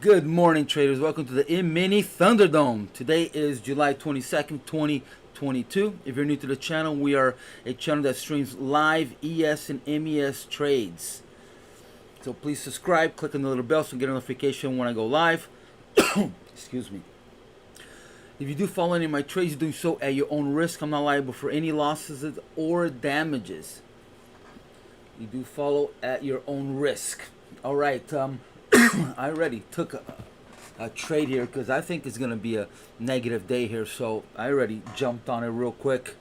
Good morning, traders. Welcome to the mini Thunderdome. Today is July 22nd, 2022. If you're new to the channel, we are a channel that streams live ES and MES trades. So please subscribe, click on the little bell so you get a notification when I go live. Excuse me. If you do follow any of my trades, you're doing so at your own risk. I'm not liable for any losses or damages. You do follow at your own risk. All right. I already took a trade here because I think it's going to be a negative day here. So I already jumped on it real quick.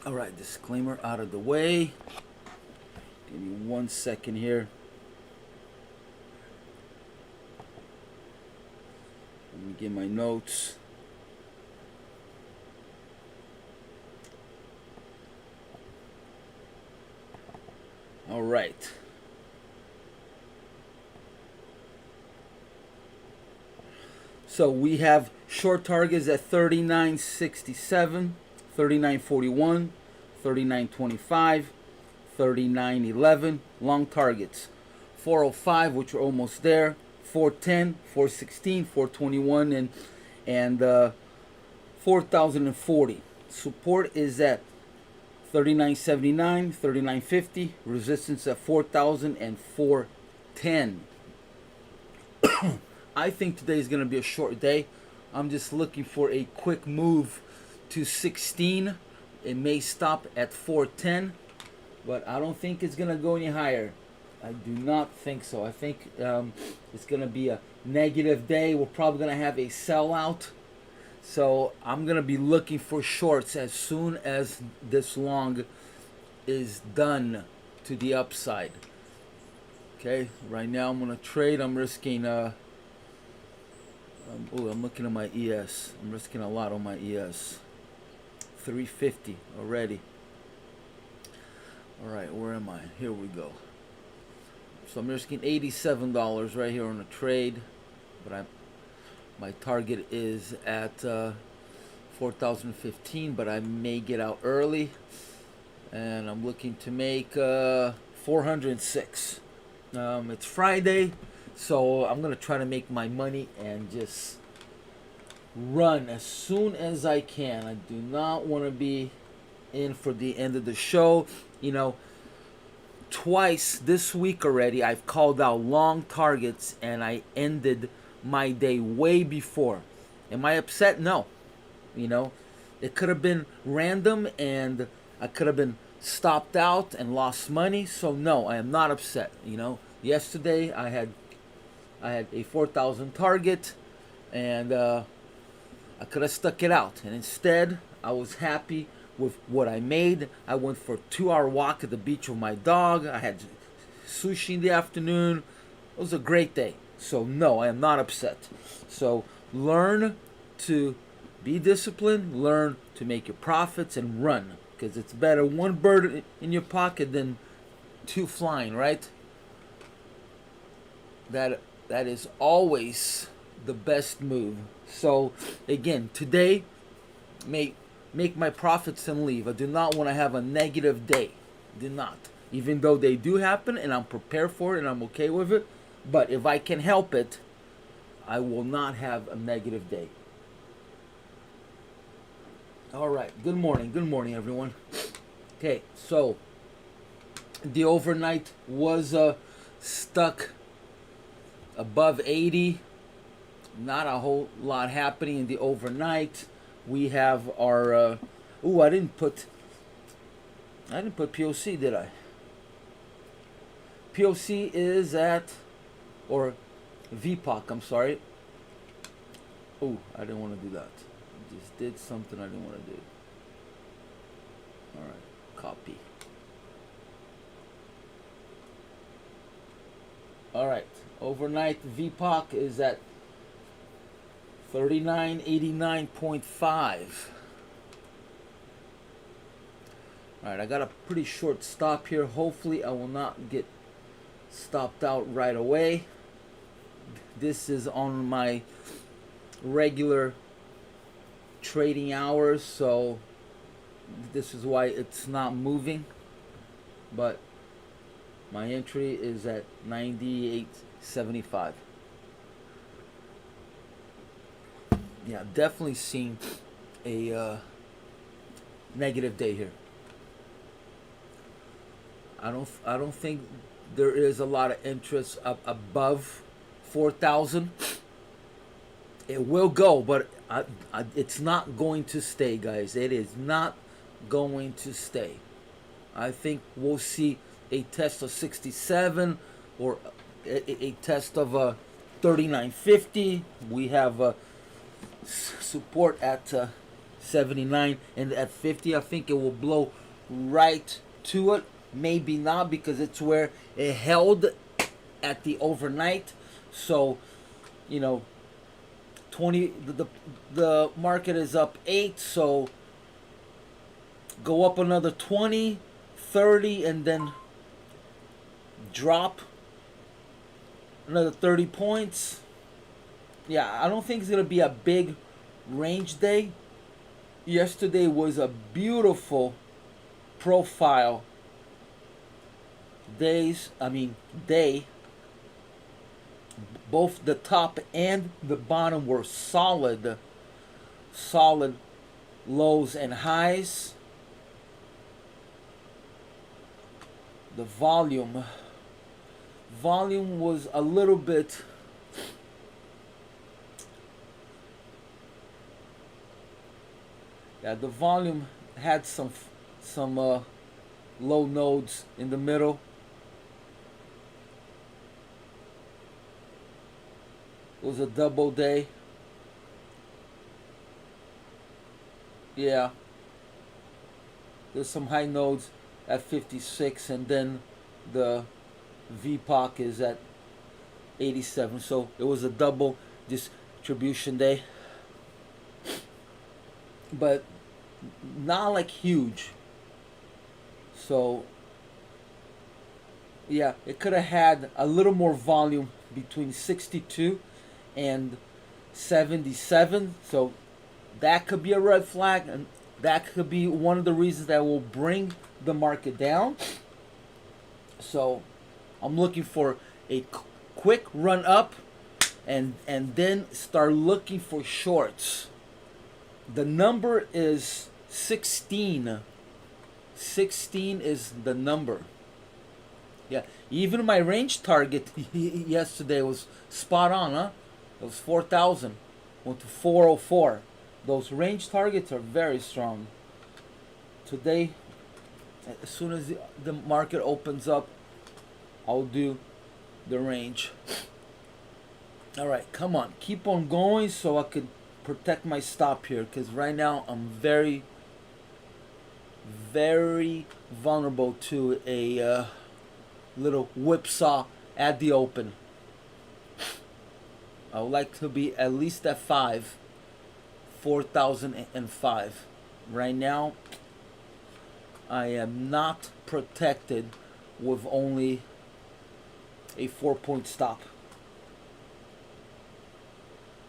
All right, disclaimer out of the way. Give me 1 second here. Let me get my notes. All right. So we have short targets at 39.67, 39.41, 39.25, 39.11. Long targets 405, which are almost there, 410, 416, 421, and 4,040. Support is at 39.79, 39.50. Resistance at 4,000 and 410. I think today is going to be a short day. I'm just looking for a quick move to 16. It may stop at 410, but I don't think it's going to go any higher. I do not think so. I think it's going to be a negative day. We're probably going to have a sellout. So I'm going to be looking for shorts as soon as this long is done to the upside. Okay, right now I'm going to trade. I'm risking... I'm looking at my ES. I'm risking a lot on my ES. 350 already. All right, where am I? Here we go. So I'm risking $87 right here on the trade, but my target is at 4,015, but I may get out early, and I'm looking to make 406. It's Friday. So I'm going to try to make my money and just run as soon as I can. I do not want to be in for the end of the show. You know, twice this week already I've called out long targets and I ended my day way before. Am I upset? No. You know, it could have been random and I could have been stopped out and lost money. So no, I am not upset. You know, yesterday I had a 4,000 target, and I could have stuck it out. And instead, I was happy with what I made. I went for a 2-hour walk at the beach with my dog. I had sushi in the afternoon. It was a great day. So no, I am not upset. So learn to be disciplined. Learn to make your profits and run. Because it's better one bird in your pocket than two flying, right? That is always the best move. So again, today, make my profits and leave. I do not want to have a negative day. Do not. Even though they do happen and I'm prepared for it and I'm okay with it. But if I can help it, I will not have a negative day. All right. Good morning. Good morning, everyone. Okay. So the overnight was stuck above 80. Not a whole lot happening in the overnight. We have our I didn't put POC, did I? POC is at, or VPOC, I'm sorry. Oh, I didn't want to do that. I just did something I didn't want to do. All right, copy. All right. Overnight VPOC is at 3989.5. All right, I got a pretty short stop here. Hopefully I will not get stopped out right away. This is on my regular trading hours, so this is why it's not moving. But My entry is at 98.75. Yeah, definitely seeing a negative day here. I don't think there is a lot of interest up above 4,000. It will go, but it's not going to stay, guys. It is not going to stay. I think we'll see a test of 67 or a test of 39.50. We have support at 79, and at 50 I think it will blow right to it. Maybe not, because it's where it held at the overnight. So, you know, 20 the market is up 8, so go up another 20, 30, and then drop another 30 points. Yeah, I don't think it's going to be a big range day. Yesterday was a beautiful profile day. Both the top and the bottom were solid lows and highs. The volume was a little bit the volume had some low nodes in the middle. It was a double day. Yeah. There's some high nodes at 56, and then the VPOC is at 87. So it was a double distribution day. But not like huge. So yeah, it could have had a little more volume between 62 and 77. So that could be a red flag, and that could be one of the reasons that will bring the market down. So I'm looking for a quick run up, and then start looking for shorts. The number is 16. 16 is the number. Yeah, even my range target yesterday was spot on, huh? It was 4,000. Went to 404. Those range targets are very strong. Today, as soon as the market opens up, I'll do the range. All right, come on. Keep on going so I could protect my stop here, because right now I'm very, very vulnerable to a little whipsaw at the open. I would like to be at least at 4,005. Right now, I am not protected with only a 4-point stop.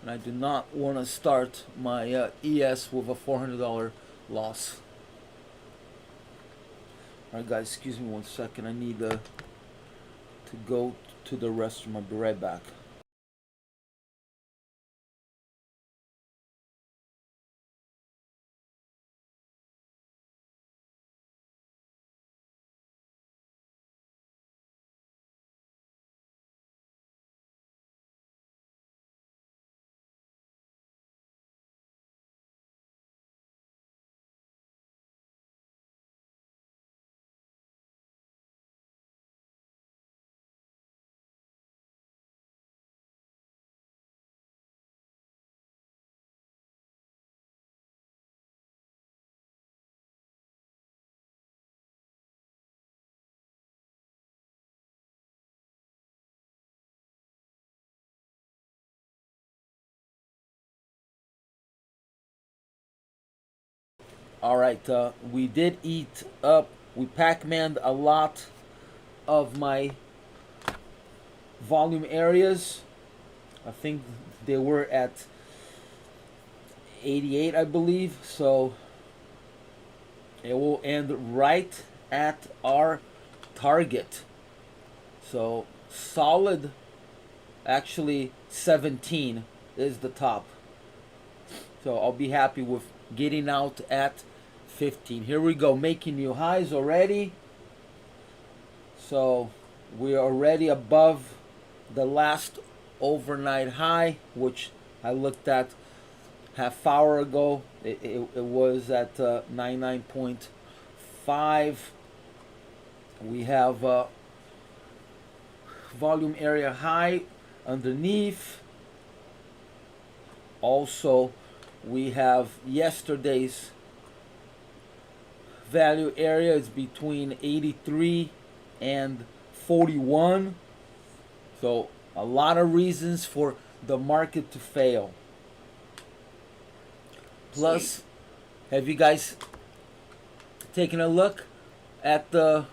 And I do not want to start my ES with a $400 loss. Alright guys, excuse me 1 second. I need to go to the restroom. I'll be right back. Alright, we did eat up. We Pac-Maned a lot of my volume areas. I think they were at 88, I believe. So it will end right at our target. So solid, actually 17 is the top. So I'll be happy with getting out at 15. Here we go, making new highs already. So we're already above the last overnight high, which I looked at half hour ago. It was at 99.5. We have volume area high underneath. Also, we have yesterday's value area is between 83 and 41. So a lot of reasons for the market to fail. Plus, have you guys taken a look at the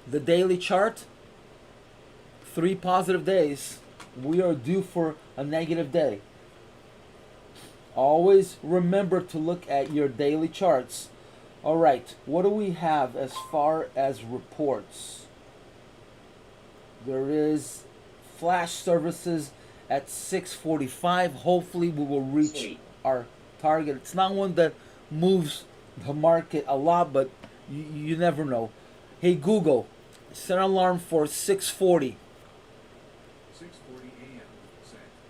daily chart? 3 positive days. We are due for a negative day. Always remember to look at your daily charts. All right, what do we have as far as reports? There is flash services at 6:45. Hopefully we will reach our target. It's not one that moves the market a lot, but you never know. Hey Google, set an alarm for 6:40. 6:40 a.m.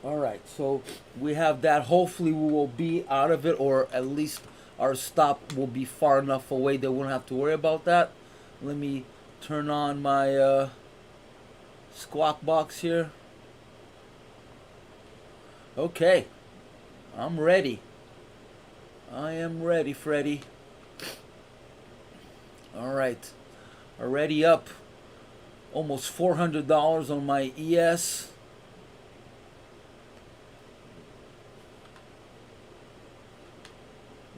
All right, so we have that. Hopefully we will be out of it, or at least our stop will be far enough away that we won't have to worry about that. Let me turn on my squawk box here. Okay, I'm ready. I am ready, Freddy. All right, already up almost $400 on my ES.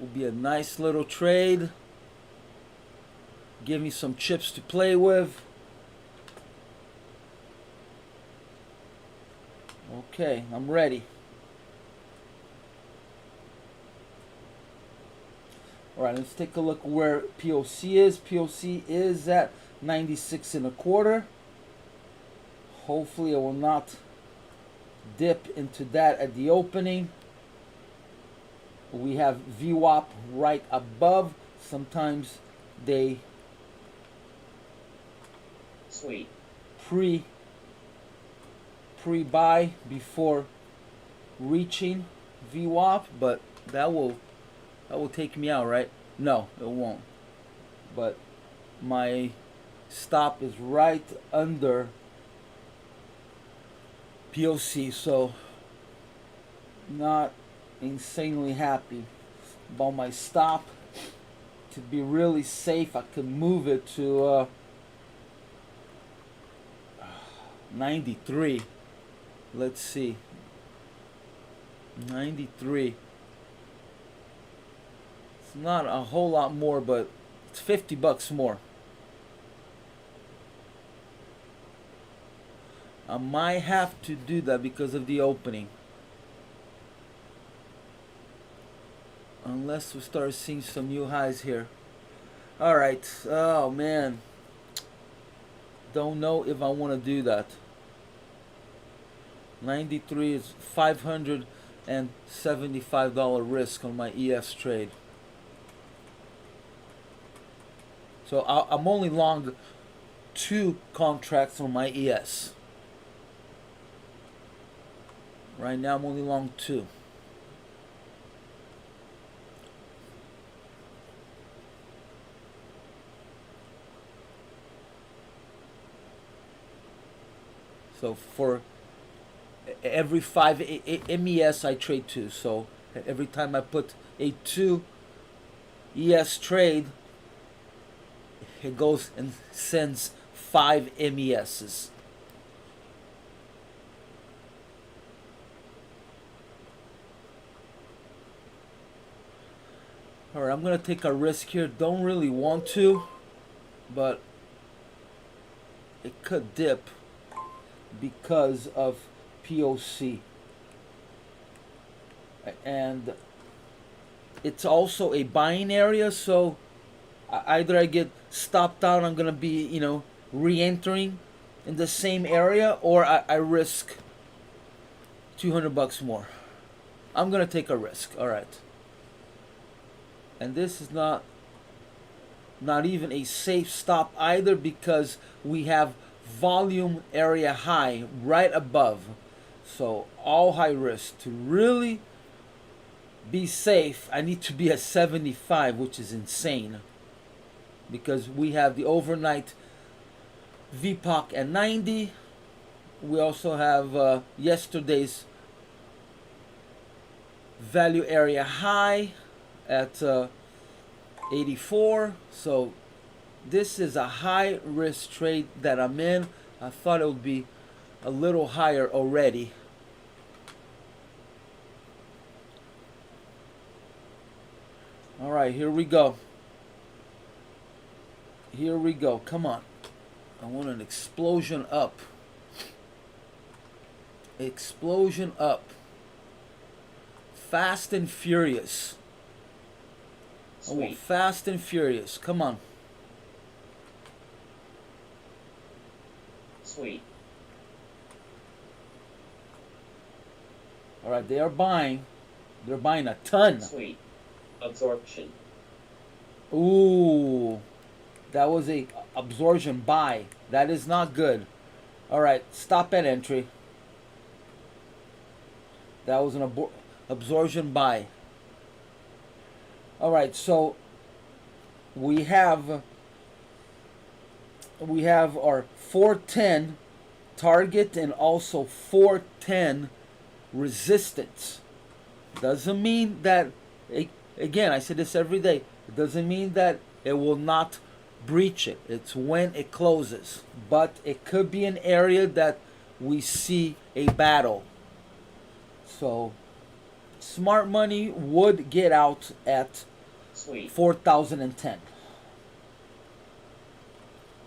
Will be a nice little trade. Give me some chips to play with. Okay, I'm ready. All right, let's take a look where POC is. POC is at 96.25. Hopefully it will not dip into that at the opening. We have VWAP right above. Sometimes they pre-buy before reaching VWAP, but that will take me out, right? No, it won't. But my stop is right under POC, so not insanely happy about my stop. To be really safe, I could move it to 93. Let's see, 93. It's not a whole lot more, but it's $50 more. I might have to do that because of the opening. Unless we start seeing some new highs here. Alright, oh man. Don't know if I want to do that. 93 is $575 risk on my ES trade. So I'm only long 2 contracts on my ES. Right now I'm only long 2. So for every 5 MES I trade 2. So every time I put a 2 ES trade, it goes and sends 5 MESs. Alright, I'm going to take a risk here. Don't really want to, but it could dip because of POC. And it's also a buying area, so either I get stopped out, I'm going to be, re-entering in the same area, or I risk $200 more. I'm gonna take a risk. All right. And this is not even a safe stop either, because we have volume area high right above. So all high risk. To really be safe, I need to be at 75, which is insane, because we have the overnight VPOC at 90. We also have yesterday's value area high at 84. So this is a high risk trade that I'm in. I thought it would be a little higher already. All right, here we go. Here we go. Come on. I want an explosion up. Explosion up. Fast and furious. I want fast and furious. Come on. Sweet. All right, they are buying. They're buying a ton. Sweet. Absorption. Ooh, that was a absorption buy. That is not good. All right, stop at entry. That was an absorption buy. All right, so we have our 410 target and also 410 resistance. Doesn't mean that, again, I say this every day, it doesn't mean that it will not breach it. It's when it closes. But it could be an area that we see a battle. So smart money would get out at 4,010.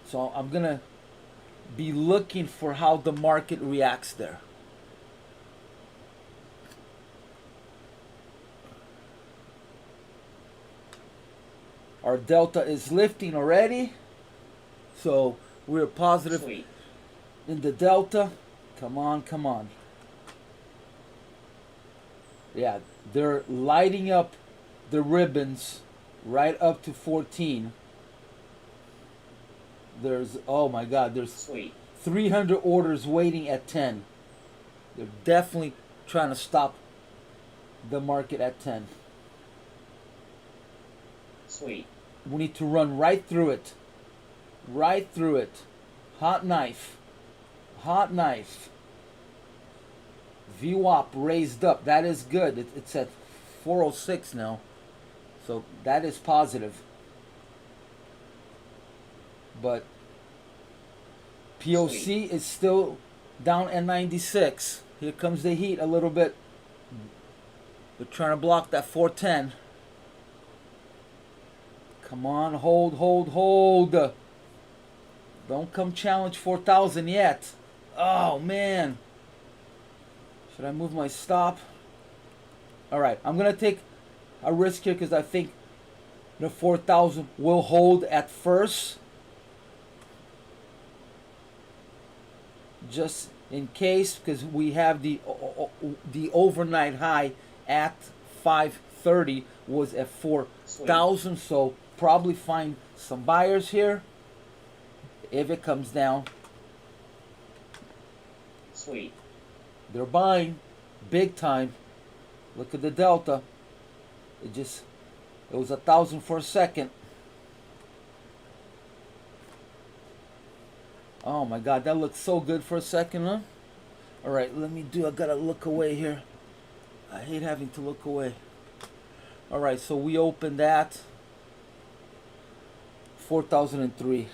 So I'm going to be looking for how the market reacts there. Our delta is lifting already. So we're positive in the delta. Come on, come on. Yeah, they're lighting up the ribbons right up to 14. There's, oh my God, there's 300 orders waiting at 10. They're definitely trying to stop the market at 10. Sweet. We need to run right through it. Right through it. Hot knife. Hot knife. VWAP raised up. That is good. It's at 406 now. So that is positive. But POC is still down at 96. Here comes the heat a little bit. We're trying to block that 410. Come on, hold, hold, hold. Don't come challenge 4,000 yet. Oh, man. Should I move my stop? All right, I'm going to take a risk here because I think the 4,000 will hold at first. Just in case, because we have the overnight high at 530 was at 4,000. So probably find some buyers here if it comes down. Sweet. They're buying big time. Look at the delta. It was 1,000 for a second. Oh my God, that looked so good for a second, huh? All right, I gotta look away here. I hate having to look away. All right, so we opened that 4,003.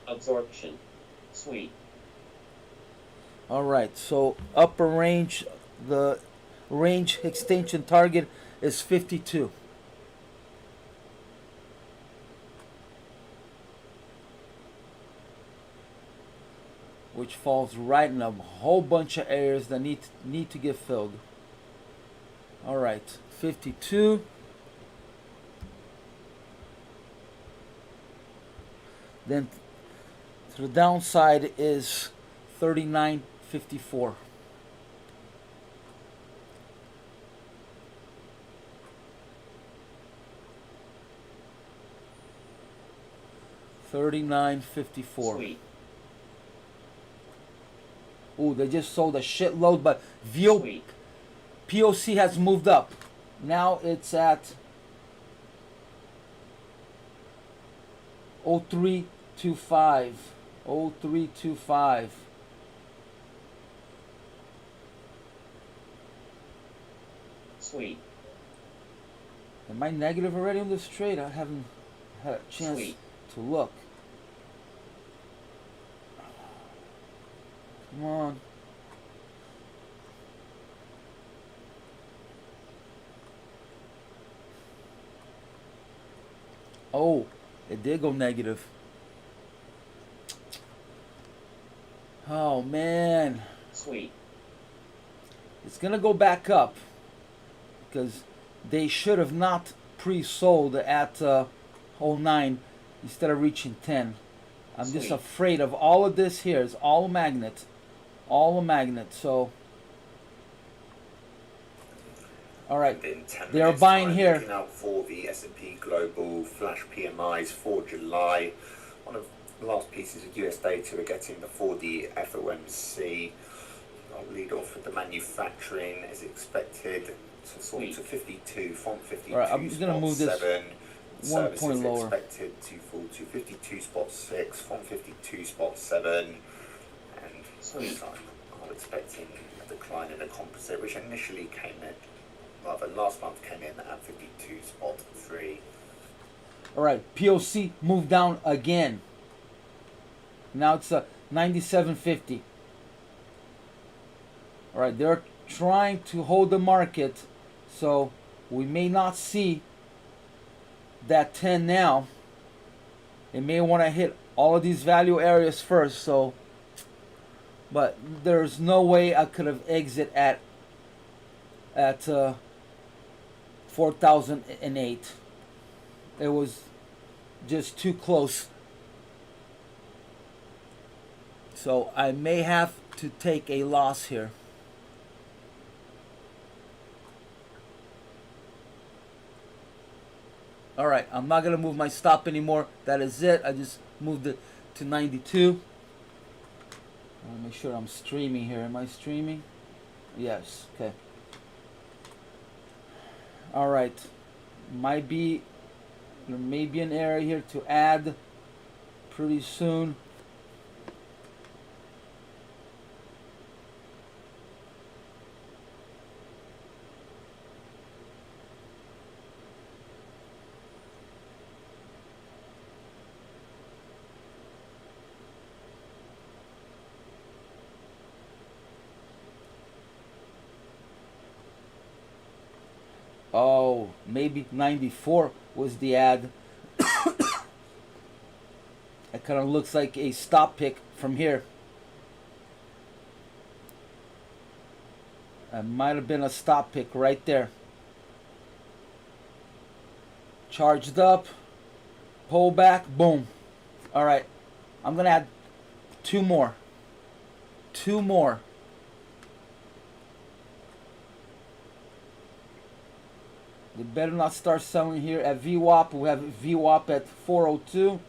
Absorption. Sweet. All right, so upper range, the range extension target is 52. Which falls right in a whole bunch of areas that need to get filled. All right, 52. Then So the downside is 39.54. $39.54. Sweet. Ooh, they just sold a shitload, but VO Sweet. POC has moved up. Now it's at 0325. 0325. Sweet. Am I negative already on this trade? I haven't had a chance Sweet. to look. Come on. Oh, it did go negative. Oh man. Sweet. It's gonna go back up because they should have not pre-sold at 09 instead of reaching 10. I'm just Sweet. afraid of all of this here. It's all a magnet. All a magnet. So, all right. In 10 They are minutes buying time, here. Looking out for the S&P Global Flash PMIs for July. One of the last pieces of US data we're getting before the FOMC. I'll lead off with the manufacturing as expected to fall to 52 from 52. All right, I'm gonna move this 7. 1 Services point lower. expected to fall to 52.6 from 52.7, and Sweet. I'm expecting a decline in the composite, which initially came in, rather last month came in at 52.3. All right. POC moved down again. Now it's 97.50. All right. They're trying to hold the market, so we may not see that 10 now. They may want to hit all of these value areas first, so but there's no way I could have exit at 4008. It was just too close, so I may have to take a loss here. All right, I'm not gonna move my stop anymore. That is it. I just moved it to 92. I'll make sure I'm streaming here. Am I streaming? Yes. Okay. All right. There may be an area here to add pretty soon. Oh, maybe 94 was the ad. It kind of looks like a stop pick from here. It might have been a stop pick right there. Charged up. Pull back. Boom. All right. I'm going to add two more. Two more. They better not start selling here at VWAP. We have VWAP at 402.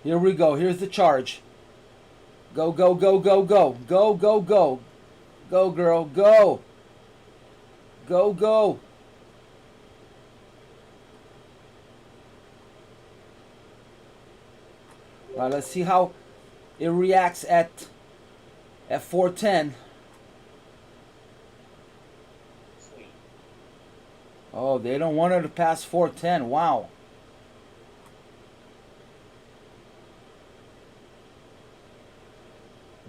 Here we go. Here's the charge. Go, go, go, go, go. Go, go, go. Go, girl. Go. Go, go. All right, let's see how it reacts at 410. Oh, they don't want her to pass 410. Wow.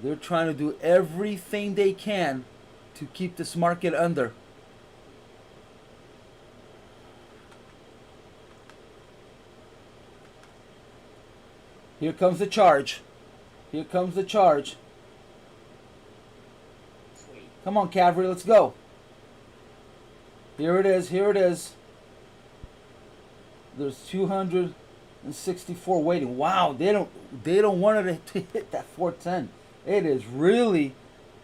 They're trying to do everything they can to keep this market under. Here comes the charge. Here comes the charge. Come on, Cavalry, let's go. Here it is, here it is. There's 200. and 64 waiting. Wow, they don't want it to hit that 410. It is really,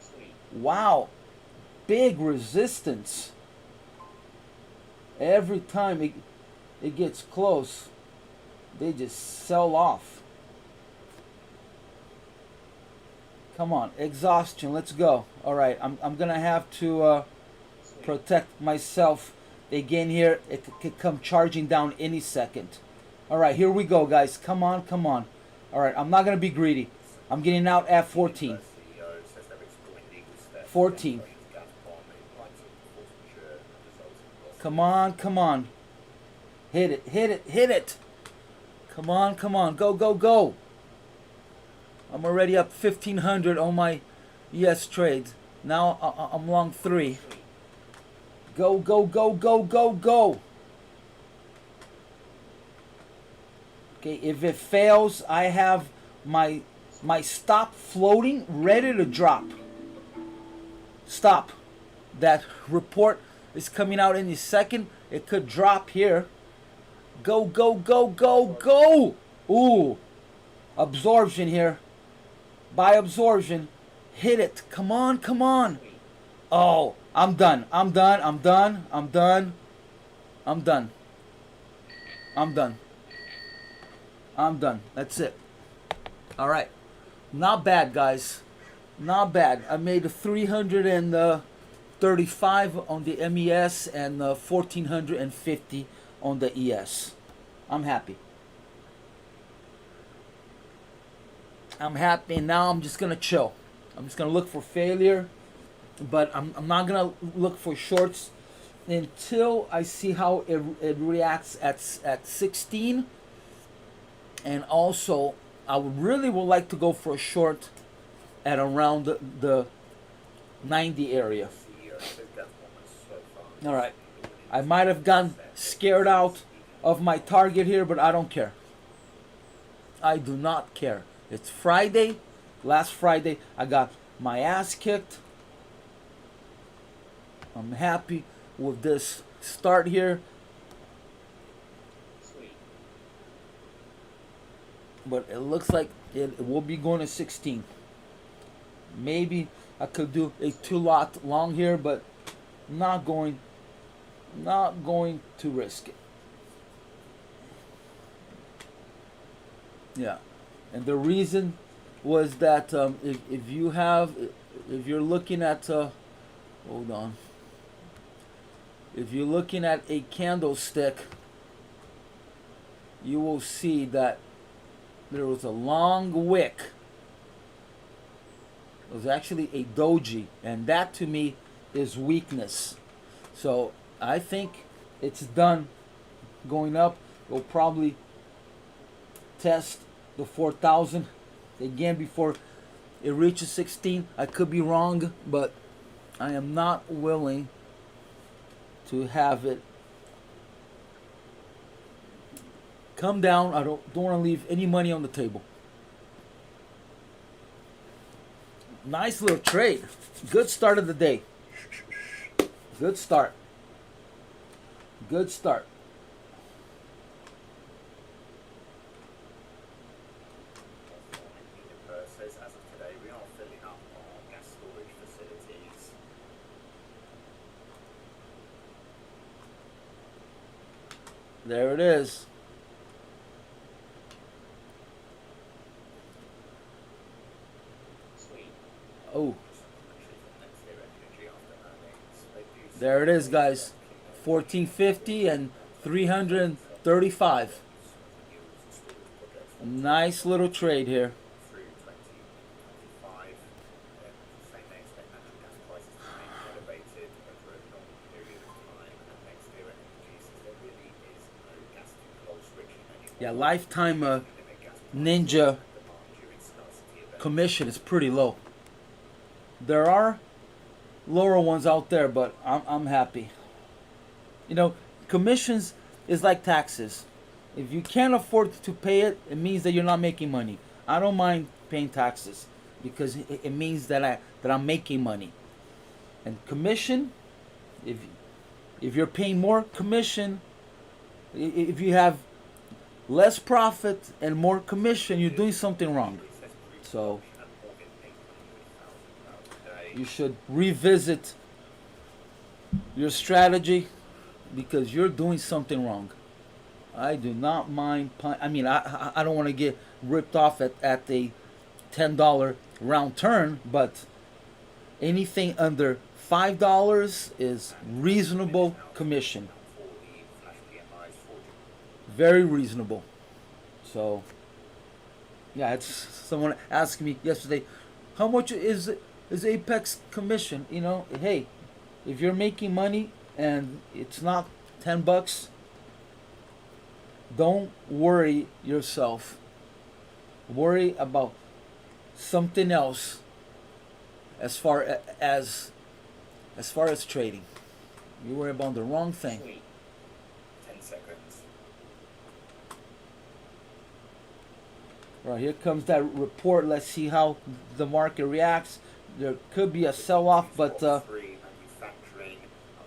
Sweet. wow, big resistance. Every time it gets close, they just sell off. Come on, exhaustion. Let's go. All right, I'm gonna have to Sweet. protect myself. They get in here. It could come charging down any second. All right, here we go, guys. Come on, come on. All right, I'm not gonna be greedy. I'm getting out at 14. 14. Come on, come on. Hit it, hit it, hit it. Come on, come on. Go, go, go. I'm already up 1,500 on my ES trades. Now I'm long 3. Sweet. Go, go, go, go, go, go. Okay, if it fails, I have my stop floating, ready to drop. Stop. That report is coming out any second. It could drop here. Go, go, go, go, go. Ooh. Absorption here. Buy absorption. Hit it. Come on, come on. Sweet. Oh, I'm done. I'm done. I'm done. I'm done. I'm done. I'm done. I'm done. That's it. All right. Not bad, guys. Not bad. I made a 335 on the MES and 1,450 on the ES. I'm happy. I'm happy, and now I'm just gonna chill. I'm just gonna look for failure, but I'm not gonna look for shorts until I see how it reacts at 16. And also, I really would like to go for a short at around the 90 area. All right, I might have gotten scared out of my target here, but I don't care. I do not care. It's Friday. Last Friday, I got my ass kicked. I'm happy with this start here. Sweet. But it looks like it will be going to 16. Maybe I could do a 2-lot long here, but not going to risk it. Yeah, and the reason was that if you're looking at hold on, if you're looking at a candlestick, you will see that there was a long wick. It was actually a doji, and that to me is weakness. So I think it's done going up. We'll probably test the 4,000 again before it reaches 16. I could be wrong, but I am not willing to have it come down. I don't want to leave any money on the table. Nice little trade. Good start of the day. Good start. Good start. Says as of today, we are filling up our gas storage facilities. There it is. Sweet. Oh, there it is, guys. 1450 and 335. Nice little trade here. Through 2025, same they expect natural gas prices to remain elevated over a long period of time, and next year it produces there really is no gas to coal switching anymore. Yeah, lifetime Limit gas Ninja demand during scarcity events. commission is pretty low. There are lower ones out there, but I'm happy. You know, commissions is like taxes. If you can't afford to pay it, it means that you're not making money. I don't mind paying taxes because it means that I'm making money. And commission, if you're paying more commission, if you have less profit and more commission, you're doing something wrong. So you should revisit your strategy because you're doing something wrong. I do not mind. I mean, I don't want to get ripped off at the $10 round turn, but anything under $5 is reasonable commission. Very reasonable. So, yeah, it's someone asked me yesterday, how much is Apex commission? You know, hey, if you're making money and it's not $10, don't worry yourself. Worry about something else as far as trading. You worry about the wrong thing. Sweet. 10 seconds. Right, here comes that report. Let's see how the market reacts. There could be a sell-off, but Three manufacturing,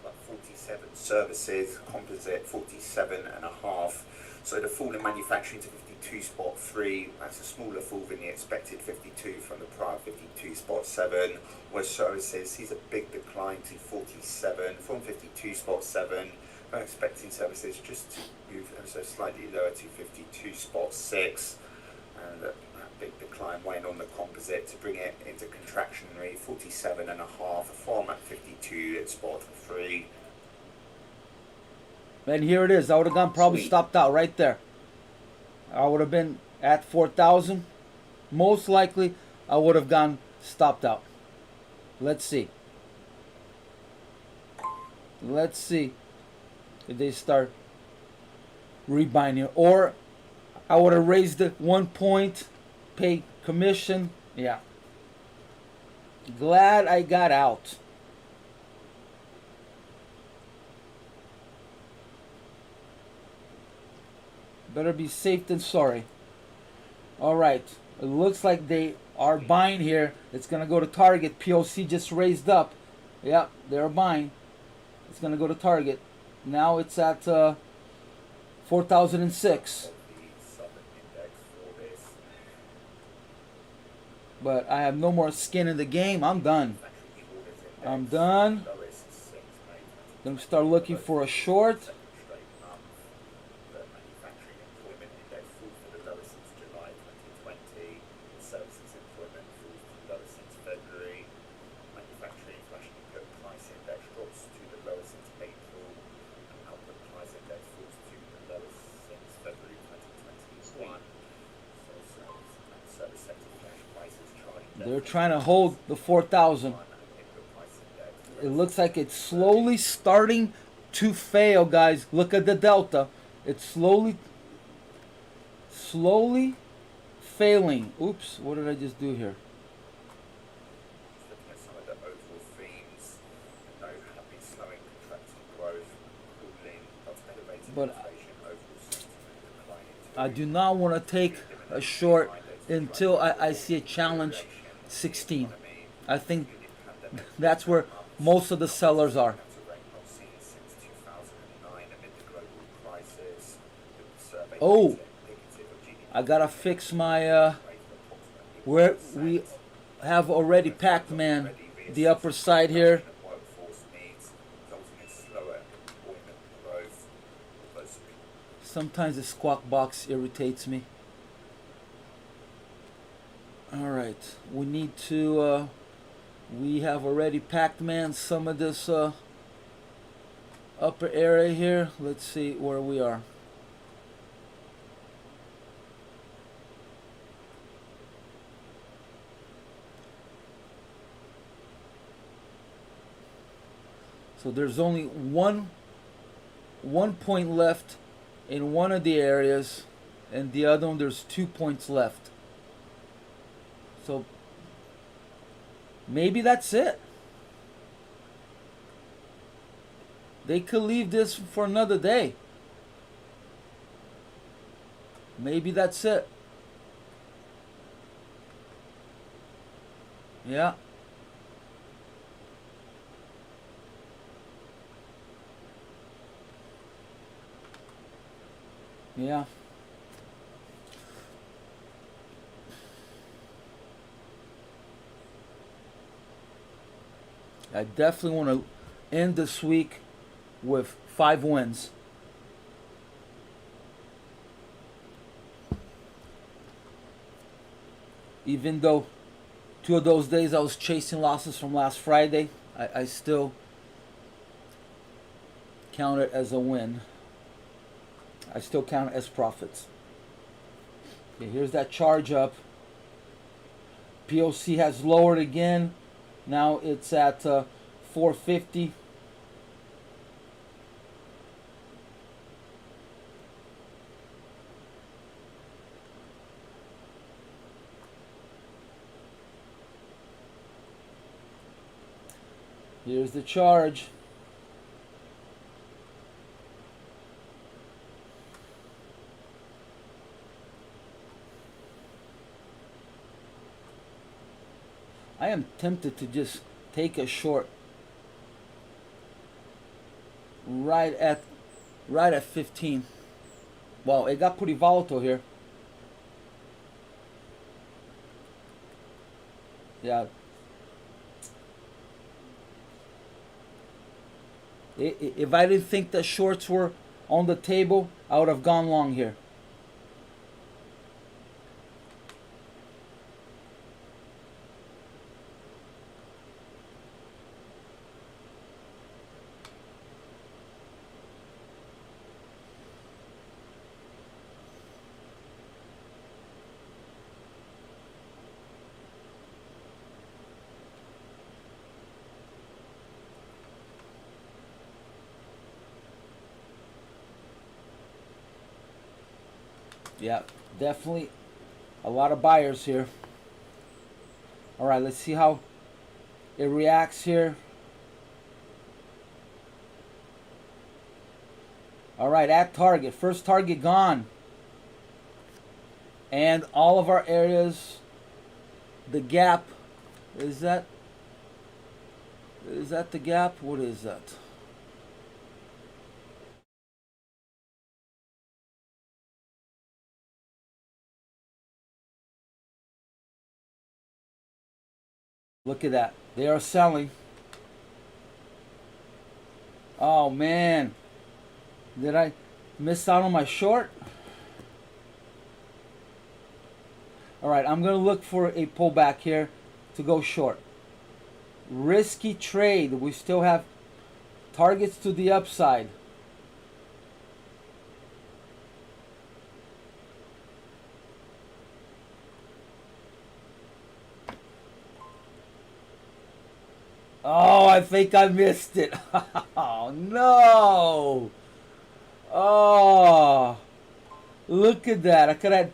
about 47 services, composite 47.5. So the fall in manufacturing to 52.3. That's a smaller fall than the expected 52 from the prior 52.7. Where services sees a big decline to 47 from 52.7. I'm expecting services just to move so slightly lower to 52.6. And that big decline weighing on the composite to bring it into contractionary 47.5 from at 52.3. and here it is. I would have gone probably Sweet. stopped out right there. I would have been at 4,000. Most likely, I would have gone stopped out. Let's see. Let's see if they start rebuying here. Or I would have raised it 1 point, paid commission. Yeah. Glad I got out. Better be safe than sorry. All right. It looks like they are buying here. It's going to go to target. POC just raised up. Yep, they're buying. It's going to go to target. Now it's at 4,006. But I have no more skin in the game. I'm done. I'm done. Gonna start looking for a short. They're trying to hold the 4,000. It looks like it's slowly starting to fail, guys. Look at the delta. It's slowly failing. Oops, what did I just do here? Looking at some of the overall themes, no happy slowing contracting growth, cooling, elevated But inflation, overall sentiment declining. I do not want to take a short until I see a challenge 16. I think that's where most of the sellers are. Oh, I gotta fix my where we have already packed, man, the upper side here. Sometimes the squawk box irritates me. All right, we need to we have already packed, man, some of this upper area here. Let's see where we are. So there's only one point left in one of the areas, and the other one there's 2 points left. So maybe that's it. They could leave this for another day. Maybe that's it. Yeah. Yeah. I definitely want to end this week with 5 wins. Even though 2 of those days I was chasing losses from last Friday, I still count it as a win. I still count it as profits. Okay, here's that charge up. POC has lowered again. Now it's at 450. Here's the charge. I am tempted to just take a short right at 15. Wow, it got pretty volatile here. Yeah. If I didn't think the shorts were on the table, I would have gone long here. Yeah, definitely a lot of buyers here. All right, let's see how it reacts here. All right, at target. First target gone. And all of our areas, the gap, is that the gap? What is that? Look at that. They are selling. Oh, man. Did I miss out on my short? All right, I'm going to look for a pullback here to go short. Risky trade. We still have targets to the upside. Oh, I think I missed it. Oh, no. Oh, look at that. I could have had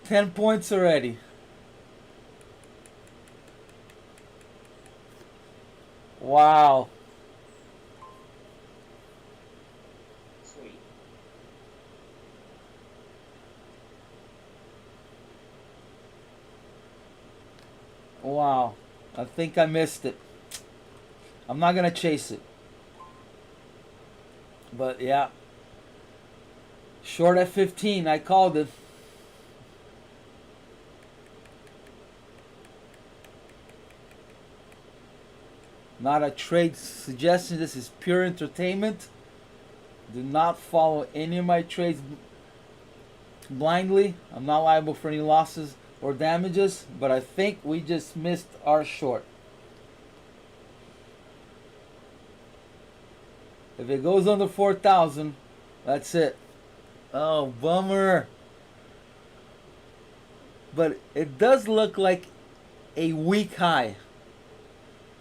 10 points already. Wow. Sweet. Wow. I think I missed it. I'm not going to chase it. But yeah. Short at 15. I called it. Not a trade suggestion. This is pure entertainment. Do not follow any of my trades blindly. I'm not liable for any losses or damages. But I think we just missed our short. If it goes under 4,000, that's it. Oh, bummer. But it does look like a weak high.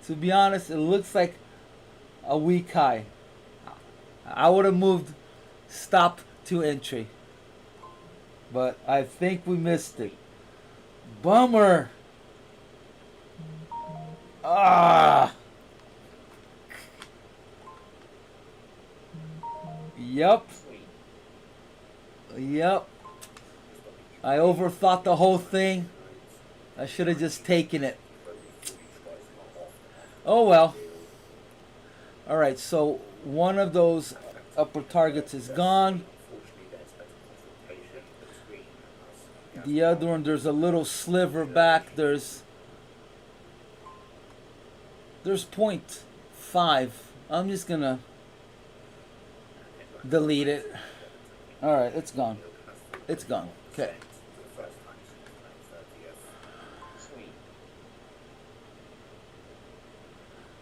To be honest, it looks like a weak high. I would have moved stop to entry. But I think we missed it. Bummer. Ah. Yep. Yep. I overthought the whole thing. I should have just taken it. Oh well. Alright, so one of those upper targets is gone. The other one, there's a little sliver back. There's There's 0.5. I'm just gonna delete it. All right, it's gone. It's gone. Okay. Sweet.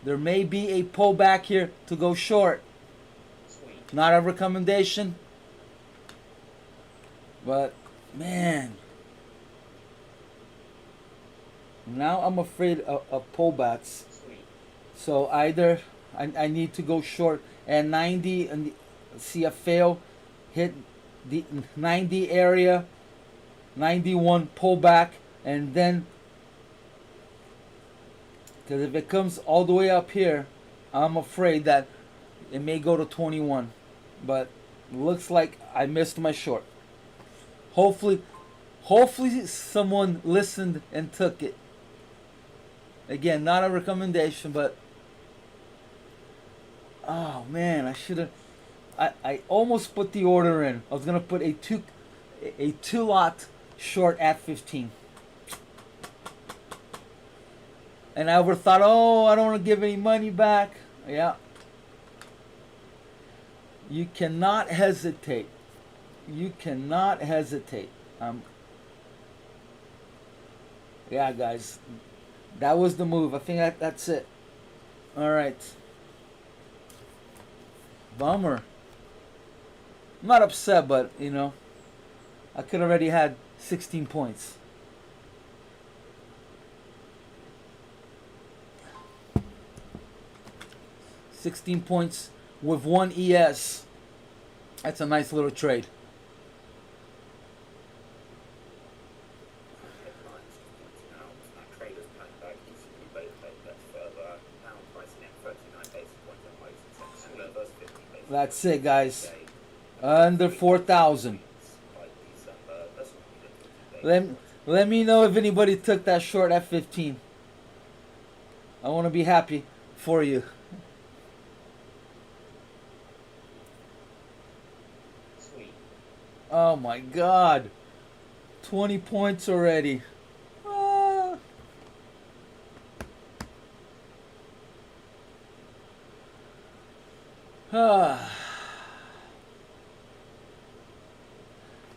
There may be a pullback here to go short. Sweet. Not a recommendation. But, man. Now I'm afraid of pullbacks. Sweet. So either I need to go short at 90 and see a fail, hit the 90 area, 91 pullback, and then, because if it comes all the way up here, I'm afraid that it may go to 21. But looks like I missed my short. Hopefully someone listened and took it. Again, not a recommendation, but oh man, I should have. I almost put the order in. I was gonna put a two lot short at 15, and I ever thought, oh, I don't want to give any money back. Yeah, you cannot hesitate. You cannot hesitate. Yeah, guys. That was the move. I think that's it. All right. Bummer. I'm not upset, but, you know, I could already had 16 points. $16 points with one ES. That's a nice little trade. That's it, guys. Under 4,000. Let me know if anybody took that short at 15. I want to be happy for you. Sweet. Oh my God. 20 points already.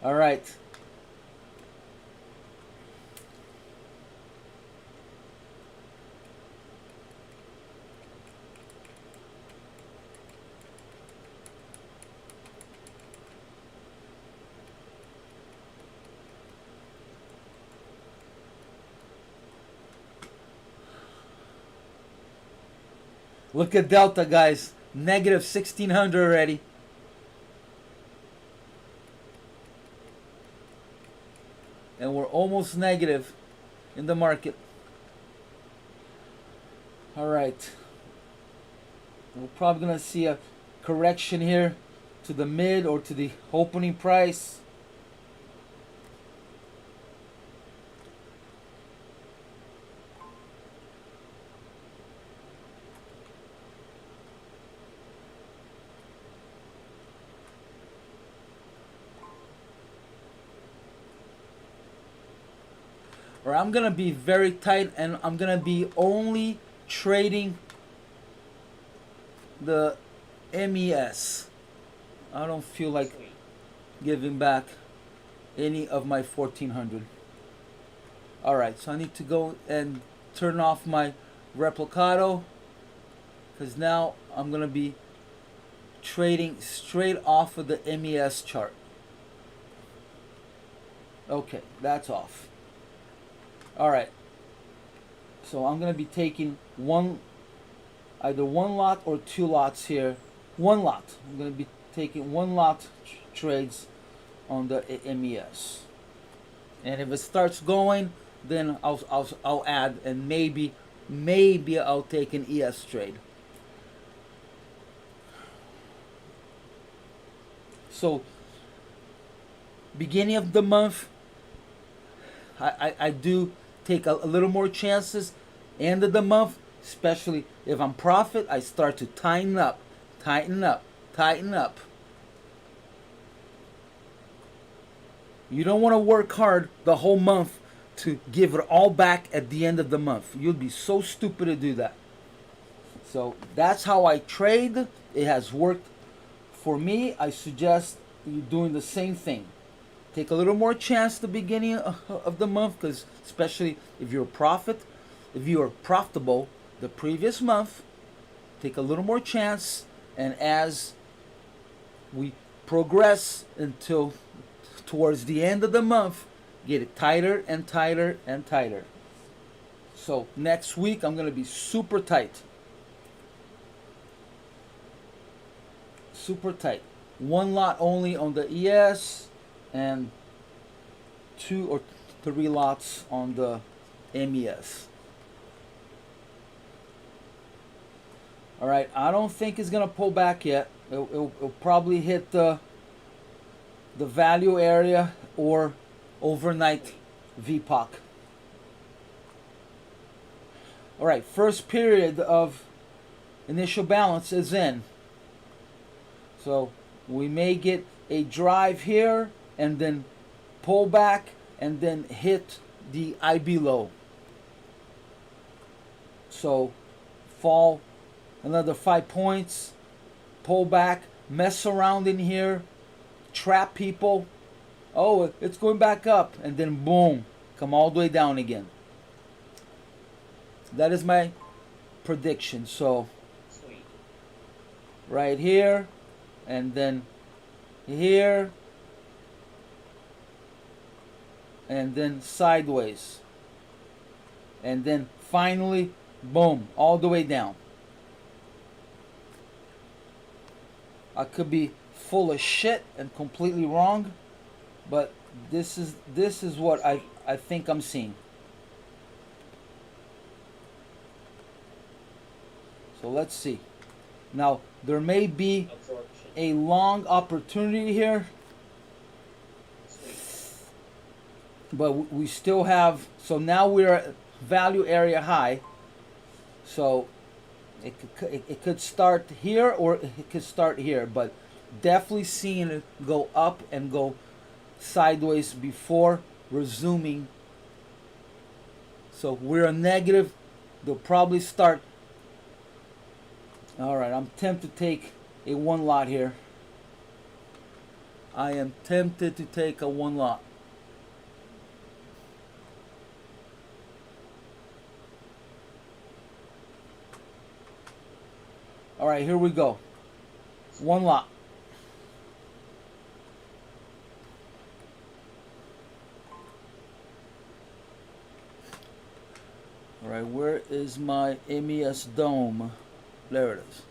All right. Look at Delta, guys. Negative 1,600 already. And we're almost negative in the market. All right. We're probably going to see a correction here to the mid or to the opening price. Or I'm gonna be very tight, and I'm gonna be only trading the MES. I don't feel like Sweet. giving back any of my 1,400. Alright, so I need to go and turn off my Replikanto, because now I'm gonna be trading straight off of the MES chart. Okay, that's off. Alright, so I'm going to be taking either one lot or two lots here. One lot. I'm going to be taking one lot trades on the MES. And if it starts going, then I'll add, and maybe I'll take an ES trade. So, beginning of the month, I do take a little more chances. End of the month, especially if I'm profit, I start to tighten up. You don't want to work hard the whole month to give it all back at the end of the month. You'll be so stupid to do that. So that's how I trade. It has worked for me. I suggest you doing the same thing. Take a little more chance at the beginning of the month, because especially if you're profitable the previous month, take a little more chance. And as we progress until towards the end of the month, get it tighter and tighter and tighter. So next week I'm going to be super tight. Super tight. One lot only on the ES and 2 or 3 lots on the MES. All right, I don't think it's going to pull back yet. It'll probably hit the value area or overnight VPOC. All right, first period of initial balance is in. So we may get a drive here and then pull back and then hit the IB low. So fall another 5 points, pull back, mess around in here, trap people. Oh, it's going back up, and then boom, come all the way down again. That is my prediction. So Sweet. right here, and then here, and then sideways, and then finally boom, all the way down. I could be full of shit and completely wrong, but this is what I think I'm seeing. So let's see. Now there may be Absorption. a long opportunity here, Sweet. but we still have. So now we're at value area high. So it could start here or it could start here, but definitely seeing it go up and go sideways before resuming. So we're a negative. They'll probably start. All right, I'm tempted to take a 1 lot here. I am tempted to take a 1 lot. All right, here we go. 1 lot. All right, where is my MES dome? There it is.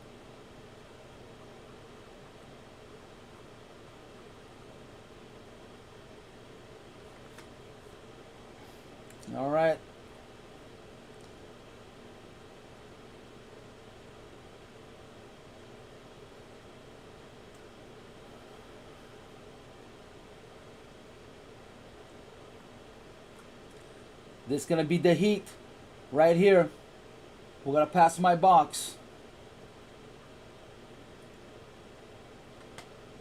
All right. This is going to be the heat right here. We're going to pass my box.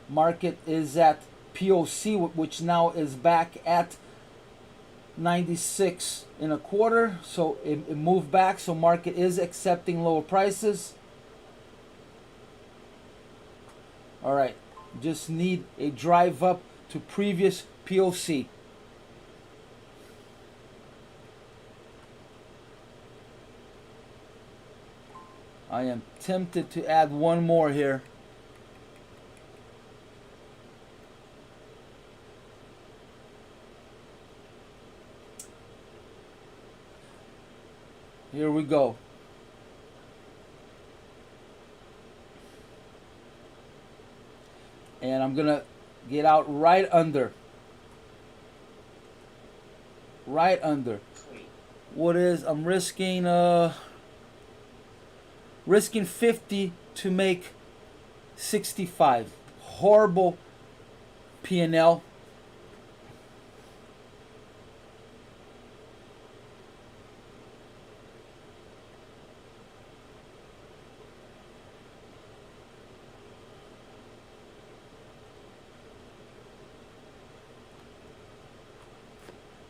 Market is at POC, which now is back at 96 and a quarter. So it moved back. So market is accepting lower prices. All right. Just need a drive up to previous POC. I am tempted to add 1 more here. Here we go. And I'm going to get out right under. Right under. Sweet. What is, I'm risking 50 to make 65. Horrible P&L.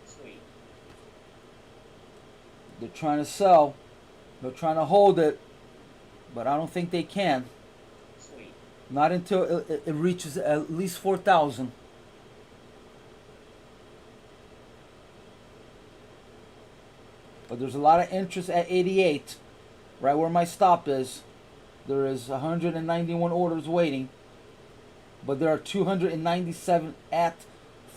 Sweet. They're trying to sell. They're trying to hold it. but I don't think they can. Sweet. Not until it reaches at least 4,000. But there's a lot of interest at 88, right where my stop is. There is 191 orders waiting, but there are 297 at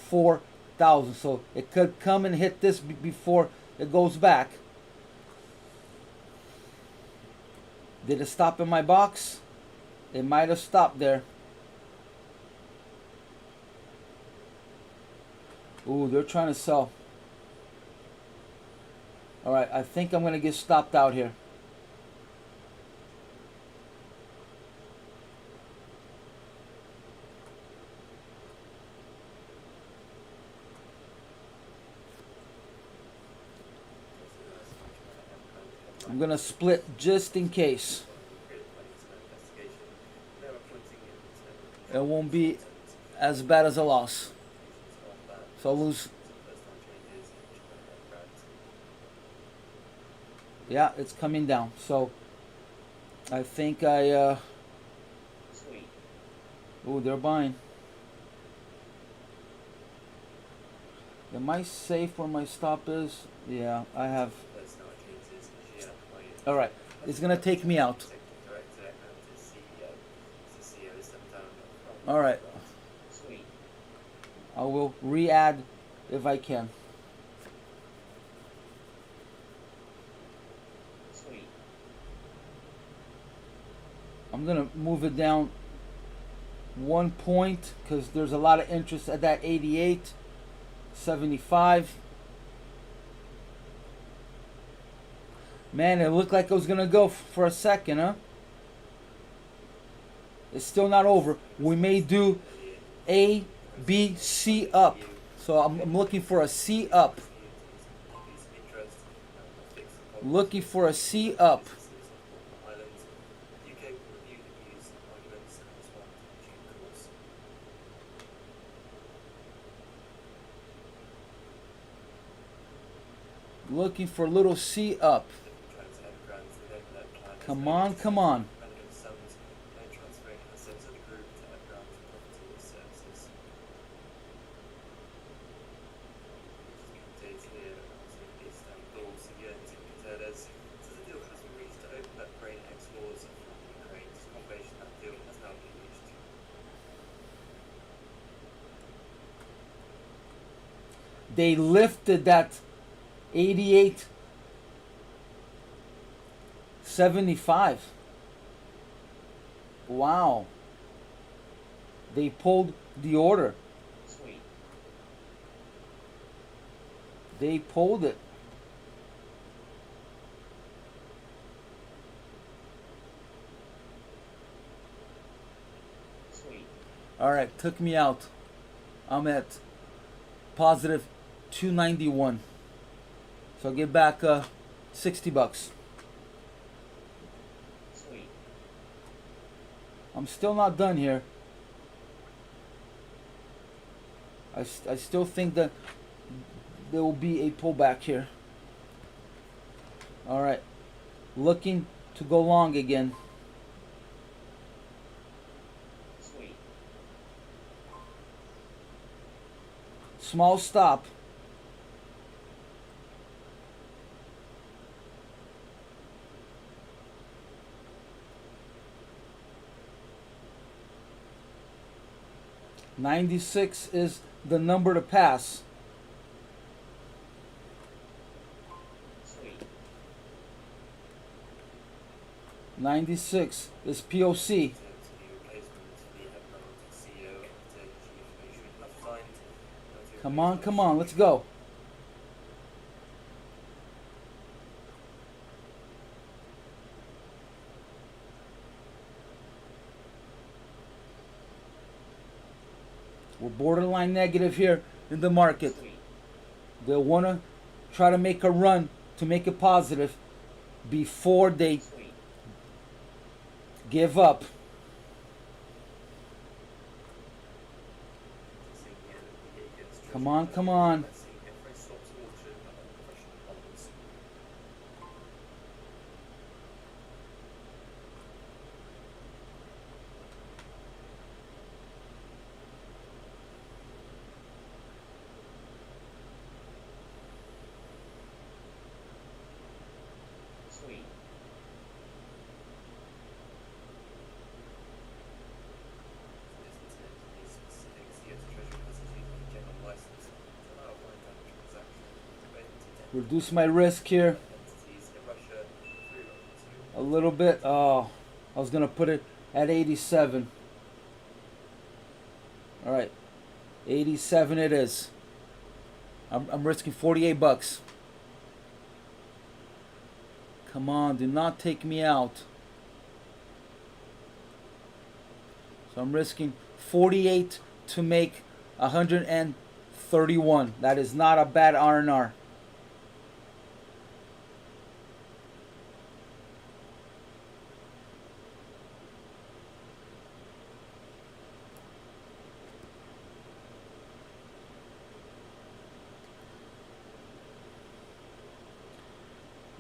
4,000. So it could come and hit this before it goes back. Did it stop in my box? It might have stopped there. Ooh, they're trying to sell. Alright, I think I'm going to get stopped out here. I'm going to split just in case. It won't be as bad as a loss. So I'll lose. Yeah, it's coming down. So I think I Sweet. ooh, they're buying. Am I safe where my stop is? Yeah, I have. Alright, it's gonna take me out. Alright, Sweet. I will re-add if I can. Sweet. I'm gonna move it down 1 point because there's a lot of interest at that 88, 75. Man, it looked like it was gonna go for a second, huh? It's still not over. We may do A, B, C up. So I'm looking for a C up. Looking for a C up. Looking for a little C up. Come on, come on. They lifted that 88.75. Wow. They pulled the order. Sweet. They pulled it. Sweet. All right, took me out. I'm at positive 291. So I'll get back $60. Sweet. I'm still not done here. I still think that there will be a pullback here. All right, looking to go long again. Sweet. Small stop. $96 is the number to pass. Sweet. 96 is POC. Come on, let's go. We're borderline negative here in the market. Sweet. They'll want to try to make a run to make it positive before they Sweet. give up. Come on, come on. Reduce my risk here a little bit. Oh, I was gonna put it at 87. All right, 87 it is. I'm risking 48 bucks. Come on, do not take me out. So I'm risking 48 to make 131. That is not a bad R&R.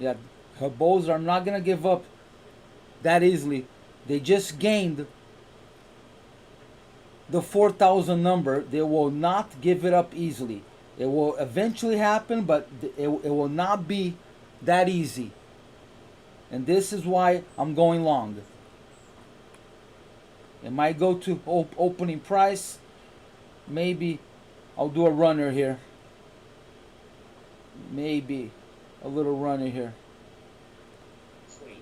Yeah, her bulls are not gonna give up that easily. They just gained the 4,000 number. They will not give it up easily. It will eventually happen, but it will not be that easy. And this is why I'm going long. It might go to opening price. Maybe I'll do a runner here. Maybe a little runner here. Sweet.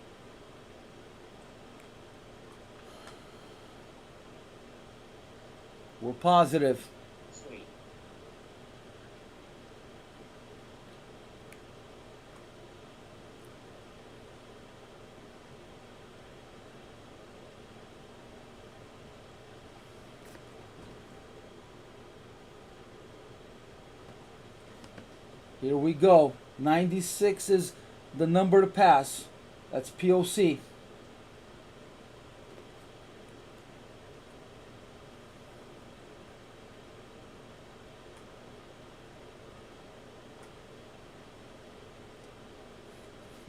We're positive. Sweet. Here we go. 96 is the number to pass. That's POC.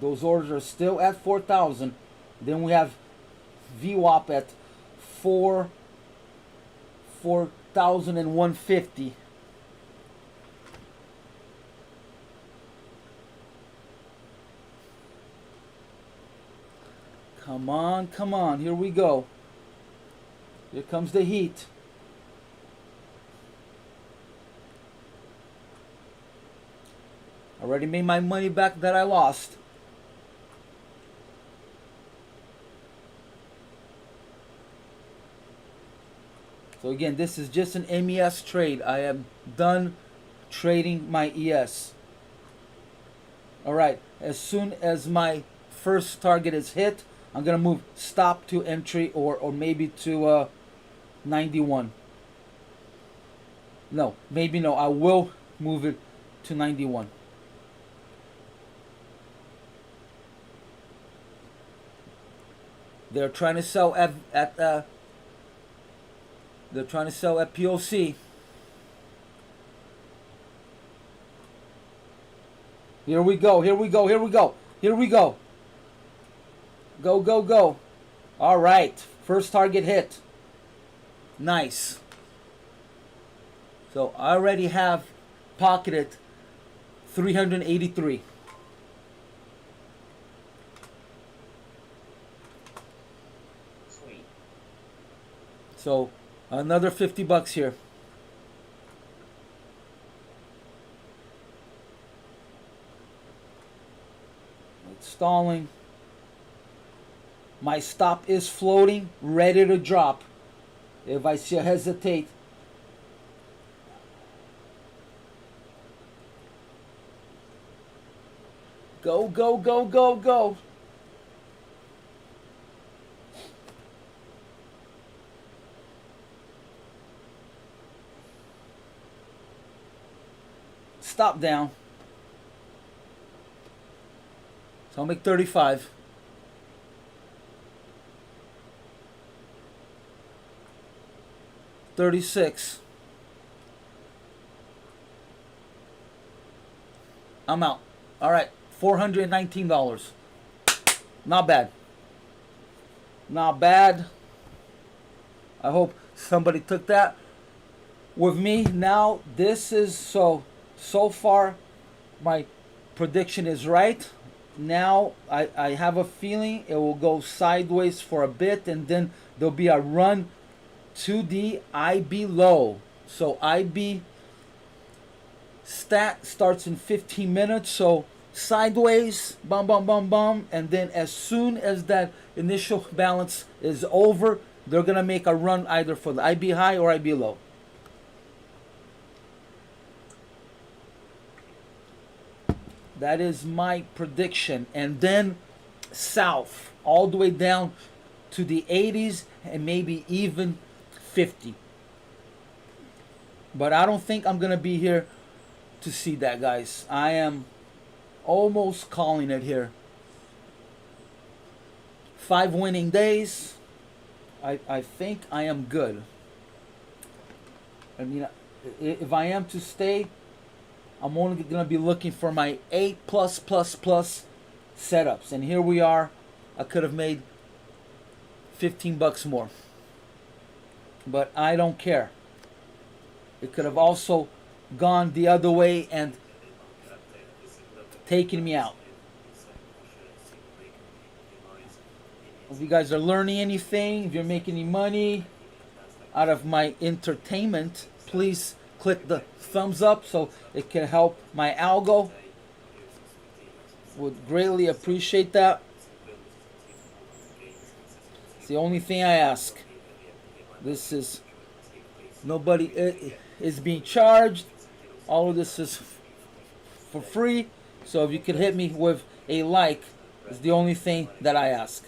Those orders are still at 4,000. Then we have VWAP at 4,150. Come on, come on. Here we go. Here comes the heat. Already made my money back that I lost. So again, this is just an MES trade. I am done trading my ES. Alright, as soon as my first target is hit, I'm going to move stop to entry or maybe to 91. No, maybe no. I will move it to 91. They're trying to sell at they're trying to sell at POC. Here we go. Here we go. Here we go. Here we go. Go, go, go. All right. First target hit. Nice. So I already have pocketed 383. Sweet. So another 50 bucks here. It's stalling. My stop is floating, ready to drop. If I see a hesitate, go, go, go, go, go. Stop down. So I'll make 35. $36. I'm out. All right, $419. Not bad. Not bad. I hope somebody took that with me. Now this is so far my prediction is right. Now I have a feeling it will go sideways for a bit and then there'll be a run to the IB low. So IB stat starts in 15 minutes, so sideways, bum bum bum bum, and then as soon as that initial balance is over, they're gonna make a run either for the IB high or IB low. That is my prediction. And then south, all the way down to the 80s and maybe even 50. But I don't think I'm gonna be here to see that, guys. I am almost calling it here. 5 winning days. I think I am good. I mean, if I am to stay, I'm only gonna be looking for my 8 plus setups, and here we are. I could have made 15 bucks more, but I don't care. It could have also gone the other way and taken me out. If you guys are learning anything, if you're making any money out of my entertainment, please click the thumbs up so it can help my algo. Would greatly appreciate that. It's the only thing I ask. This is, nobody is being charged. All of this is for free. So if you could hit me with a like, is the only thing that I ask.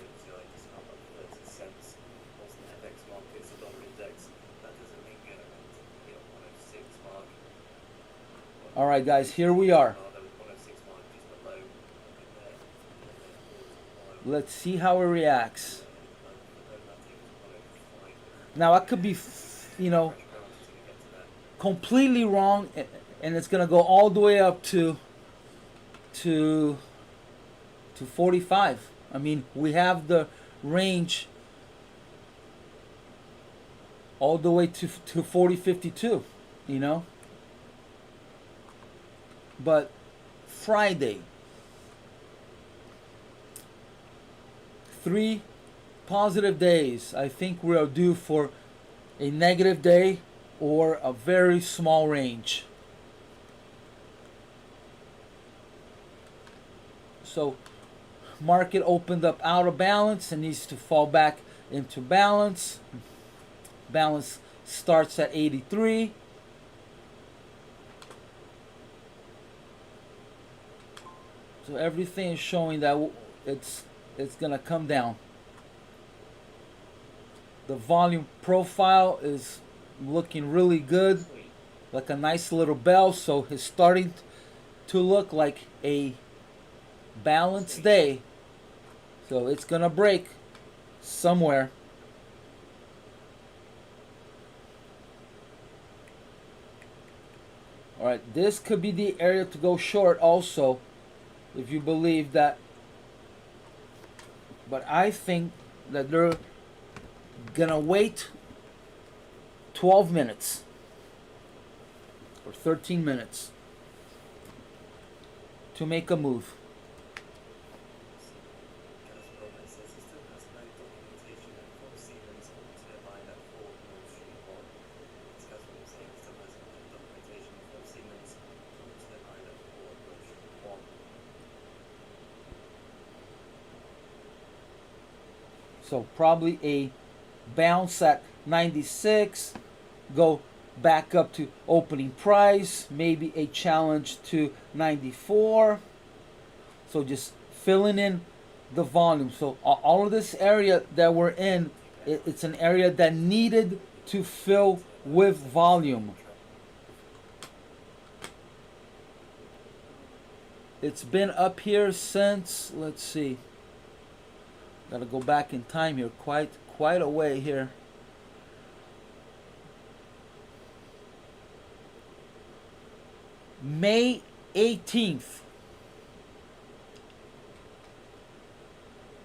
Alright guys, here we are. Let's see how it reacts. Now I could be, completely wrong, and it's gonna go all the way up to 45. I mean, we have the range all the way to 40.52, But Friday, 3 positive days. I think we are due for a negative day or a very small range. So market opened up out of balance and needs to fall back into balance. Balance starts at 83. So everything is showing that it's gonna come down. The volume profile is looking really good, like a nice little bell. So it's starting to look like a balanced day. So it's gonna break somewhere. All right, this could be the area to go short also, if you believe that. But I think that they're gonna wait 12 minutes or 13 minutes to make a move. So probably a bounce at 96, go back up to opening price, maybe a challenge to 94. So just filling in the volume. So all of this area that we're in, it's an area that needed to fill with volume. It's been up here since, let's see, gotta go back in time here, quite a way here. May 18th.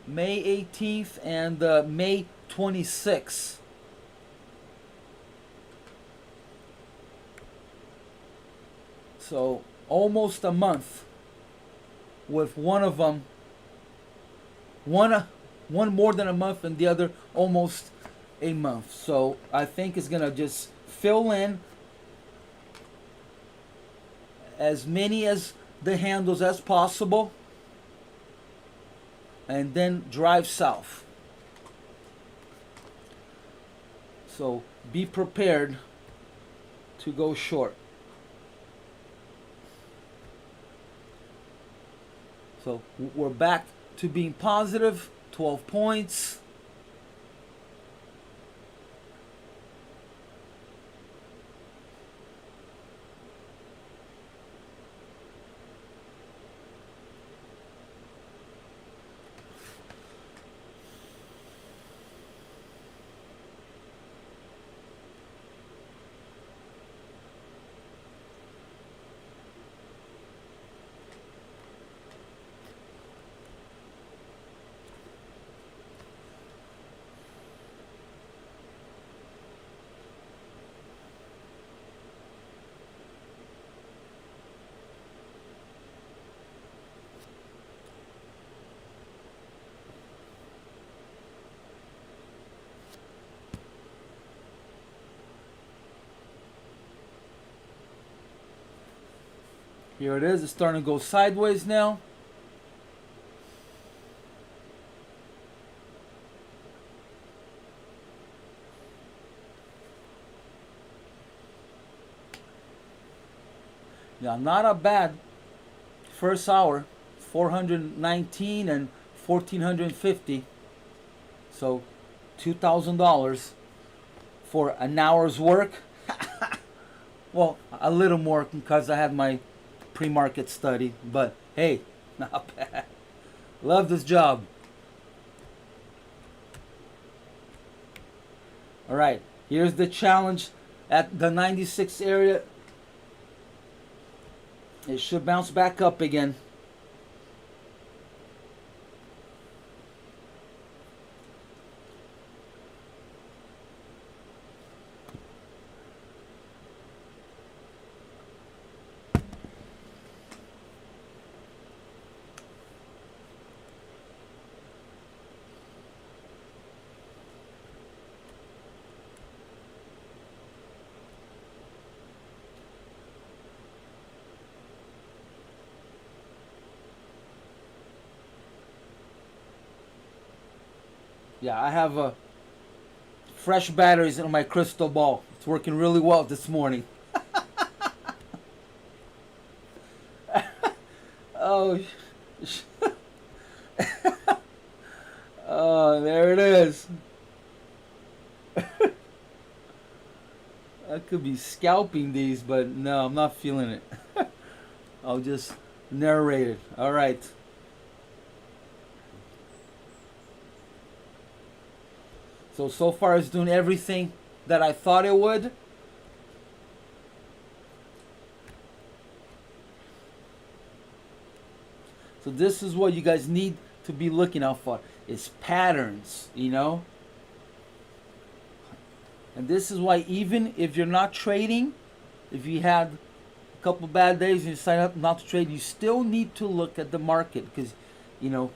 May 18th and May 26th. So almost a month, with one of them, one more than a month and the other almost a month. So I think it's gonna just fill in as many as the handles as possible, and then drive south. So be prepared to go short. So we're back to being positive, 12 points. Here it is. It's starting to go sideways now. Yeah, not a bad first hour. 419 and 1450. So $2,000 for an hour's work. Well, a little more because I had my pre-market study, but hey, not bad. Love this job. All right, here's the challenge at the 96 area. It should bounce back up again. Yeah, I have fresh batteries in my crystal ball. It's working really well this morning. Oh, oh, there it is. I could be scalping these, but no, I'm not feeling it. I'll just narrate it. All right. So far it's doing everything that I thought it would. So this is what you guys need to be looking out for, is patterns, you know. And this is why even if you're not trading, if you had a couple bad days and you decide up not to trade, you still need to look at the market, because, you know,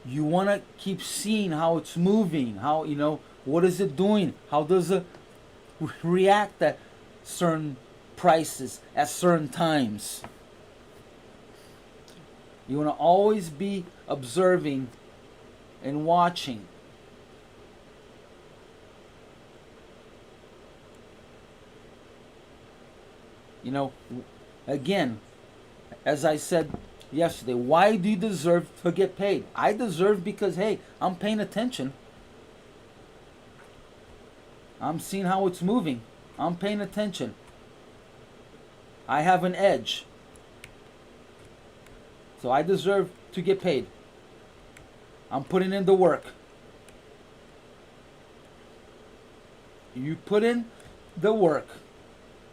you want to keep seeing how it's moving, how, you know, what is it doing, how does it react at certain prices at certain times. You want to always be observing and watching. You know, again, as I said yesterday, why do you deserve to get paid? I deserve because, hey, I'm paying attention. I'm seeing how it's moving. I'm paying attention. I have an edge. So I deserve to get paid. I'm putting in the work. You put in the work.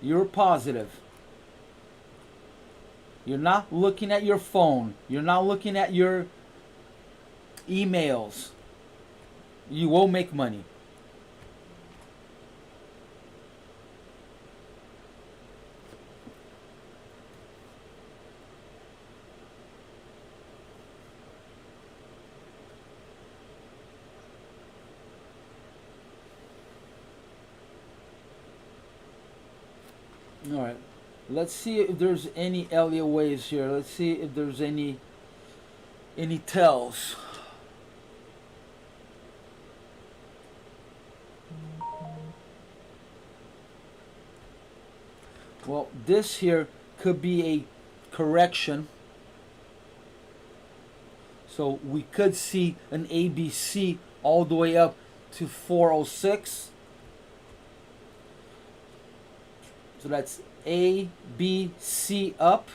You're positive. You're not looking at your phone. You're not looking at your emails. You will make money. All right. Let's see if there's any Elliot waves here. Let's see if there's any tells. Well, this here could be a correction. So we could see an ABC all the way up to 406. So that's A, B, C up.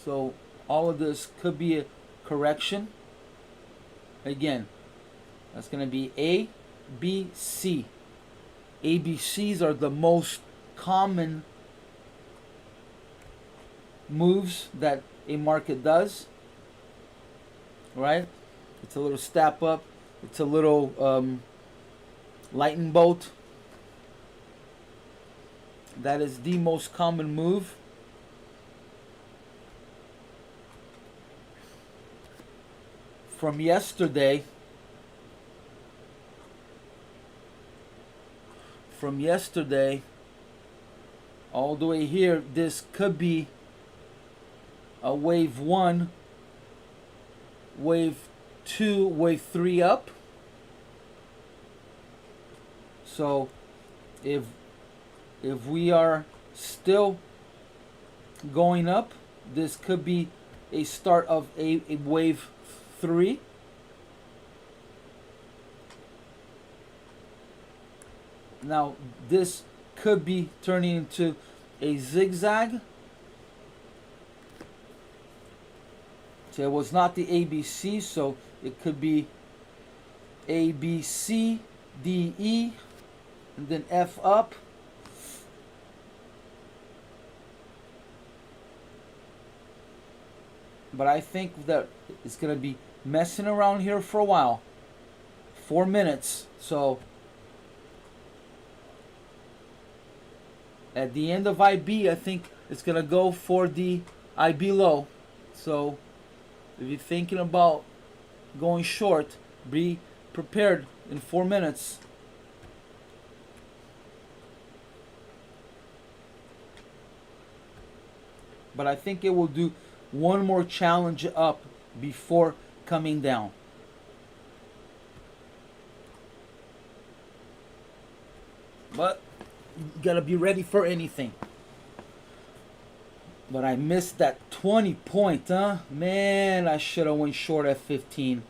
So all of this could be a correction. Again, that's going to be A, B, C. ABCs are the most common moves that a market does. Right? It's a little step up. It's a little lightning bolt. That is the most common move. From yesterday, all the way here, this could be a wave 1, wave 2, wave 3 up. So if we are still going up, this could be a start of a wave 3. Now this could be turning into a zigzag. So it was not the ABC, so it could be A, B, C, D, E, and then F up. But I think that it's going to be messing around here for a while. 4 minutes. So at the end of IB, I think it's going to go for the IB low. So if you're thinking about going short, be prepared in 4 minutes. But I think it will do one more challenge up before coming down. But you gotta be ready for anything. But I missed that 20 point, huh? Man, I should have went short at 15.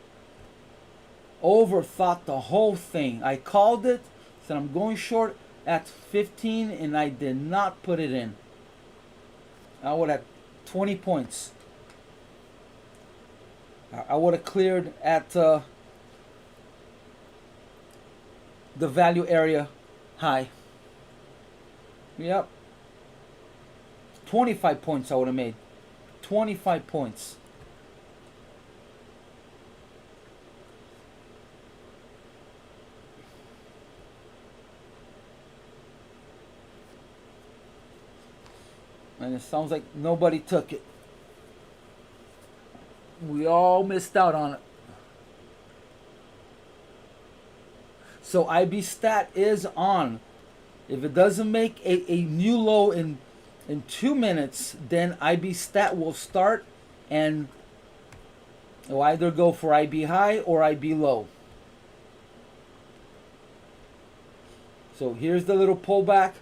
Overthought the whole thing. I called it, said I'm going short at 15, and I did not put it in. I would have 20 points. I would have cleared at the value area high. Yep. 25 points I would have made. 25 points. And it sounds like nobody took it. We all missed out on it. So IB stat is on. If it doesn't make a new low in 2 minutes, then IB stat will start and it'll either go for IB high or IB low. So here's the little pullback.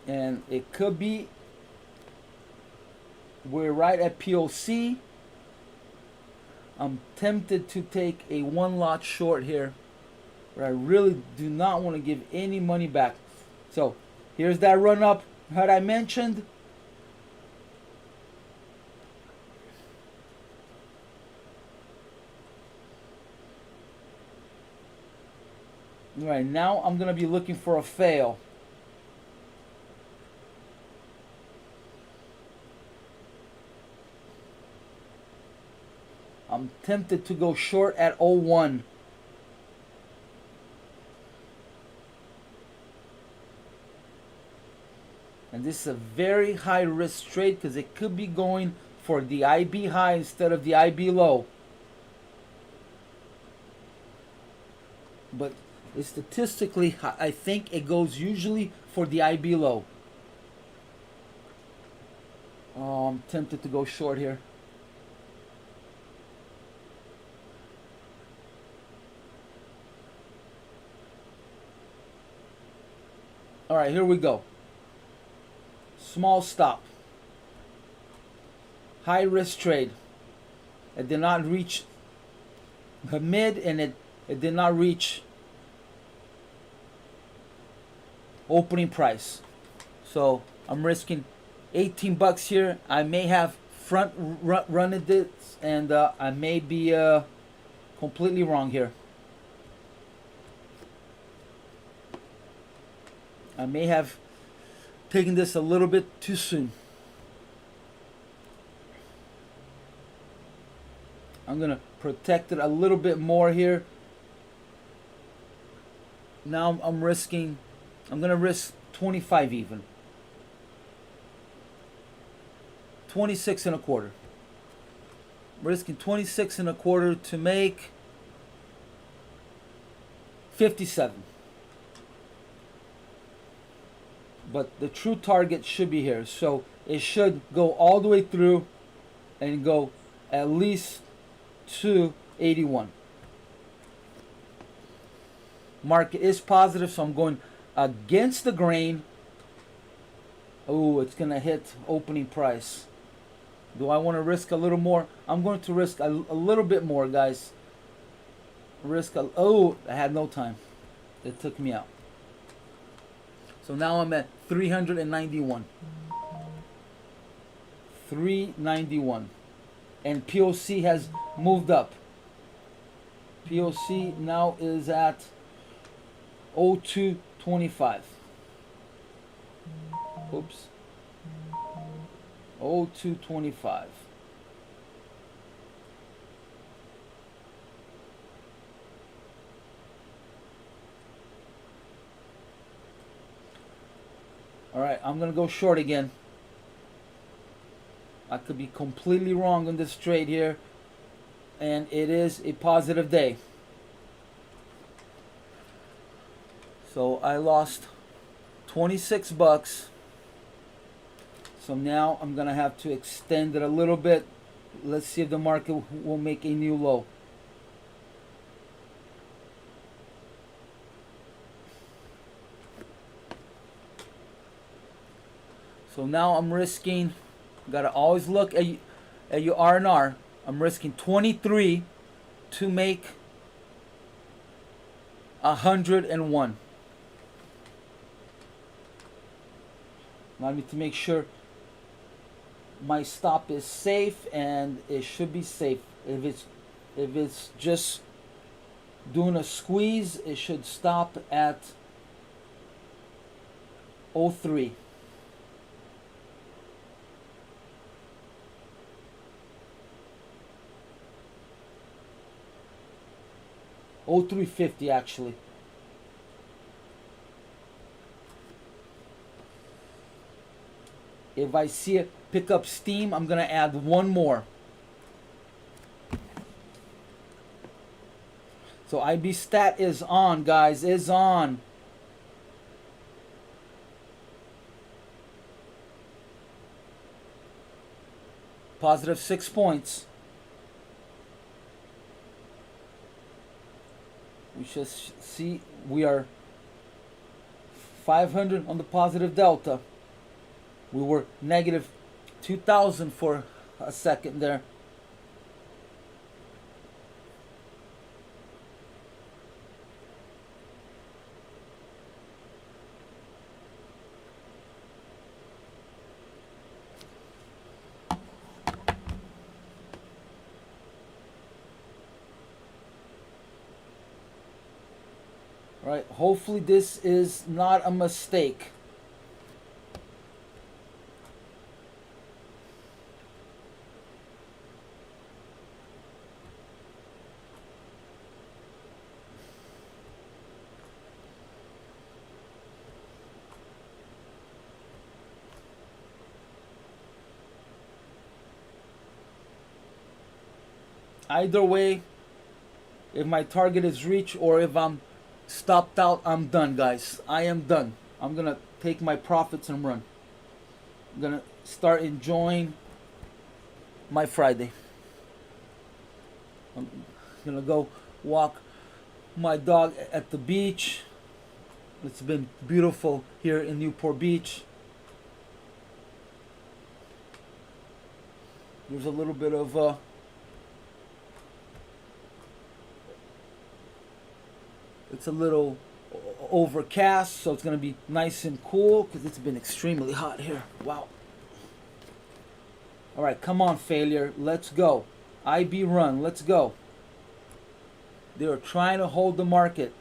And it could be we're right at POC. I'm tempted to take a 1 lot short here, but I really do not want to give any money back. So here's that run up that I mentioned. All right, now I'm going to be looking for a fail. I'm tempted to go short at 01. And this is a very high risk trade because it could be going for the IB high instead of the IB low. but statistically, I think it goes usually for the IB low. Oh, I'm tempted to go short here. All right, here we go. Small stop. High risk trade. It did not reach the mid, and it did not reach opening price. So I'm risking 18 bucks here. I may have front run this, and I may be completely wrong here. I may have taken this a little bit too soon. I'm gonna protect it a little bit more here. Now I'm gonna risk 25 even. 26 and a quarter. Risking 26 and a quarter to make 57. But the true target should be here. So it should go all the way through and go at least to 81. Market is positive, so I'm going against the grain. Oh, it's gonna hit opening price. Do I want to risk a little more? I'm going to risk a little bit more, guys. Oh, I had no time. It took me out. So now I'm at 391. 391. And POC has moved up. POC now is at 0225. Oops. 0225. All right, I'm gonna go short again. I could be completely wrong on this trade here, and it is a positive day. So I lost 26 bucks. So now I'm gonna have to extend it a little bit. Let's see if the market will make a new low. So now I'm risking, gotta always look at your R&R. I'm risking 23 to make 101. Now I need to make sure my stop is safe, and it should be safe. If it's just doing a squeeze, it should stop at 03. Oh, 350 actually. If I see it pick up steam, I'm gonna add one more. So IB stat is on, guys, is on. Positive 6 points. We should see we are 500 on the positive delta. We were negative 2,000 for a second there. Right, hopefully this is not a mistake. Either way, if my target is reached or if I'm stopped out. I'm done, guys. I am done. I'm gonna take my profits and run. I'm gonna start enjoying my Friday. I'm gonna go walk my dog at the beach. It's been beautiful here in Newport Beach. There's a little bit of it's a little overcast, so it's gonna be nice and cool because it's been extremely hot here. Wow. All right, come on, failure. Let's go. IB run. Let's go. They are trying to hold the market.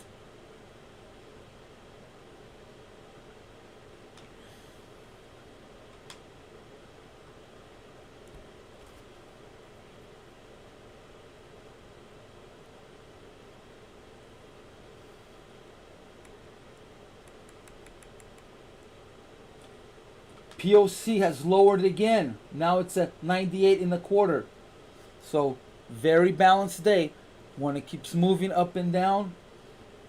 POC has lowered again. Now it's at 98.25. So very balanced day. When it keeps moving up and down,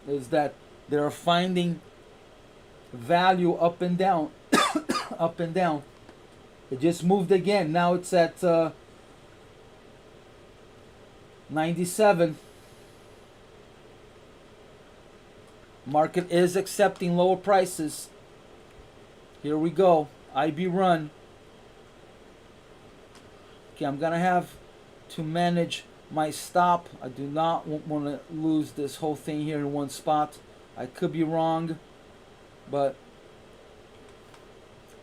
is that they're finding value up and down, up and down. It just moved again. Now it's at 97. Market is accepting lower prices. Here we go. IB run. Okay, I'm gonna have to manage my stop. I do not want to lose this whole thing here in one spot. I could be wrong, but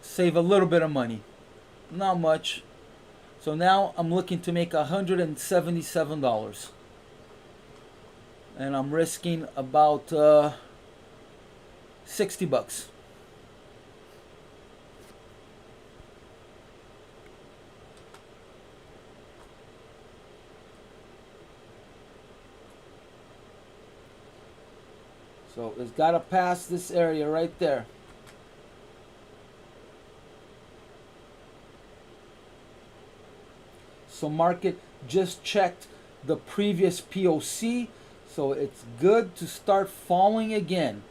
save a little bit of money. Not much. So now I'm looking to make $177. And I'm risking about 60 bucks. So it's got to pass this area right there. So market just checked the previous POC. So it's good to start falling again.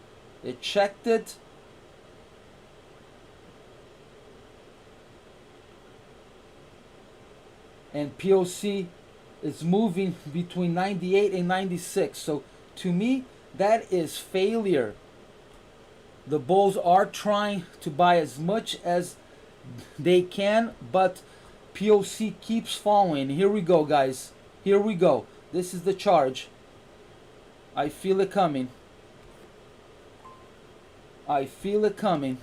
It checked it. And POC is moving between 98 and 96. So to me, that is failure. The bulls are trying to buy as much as they can, but POC keeps falling. Here we go, guys. Here we go. This is the charge. I feel it coming. I feel it coming.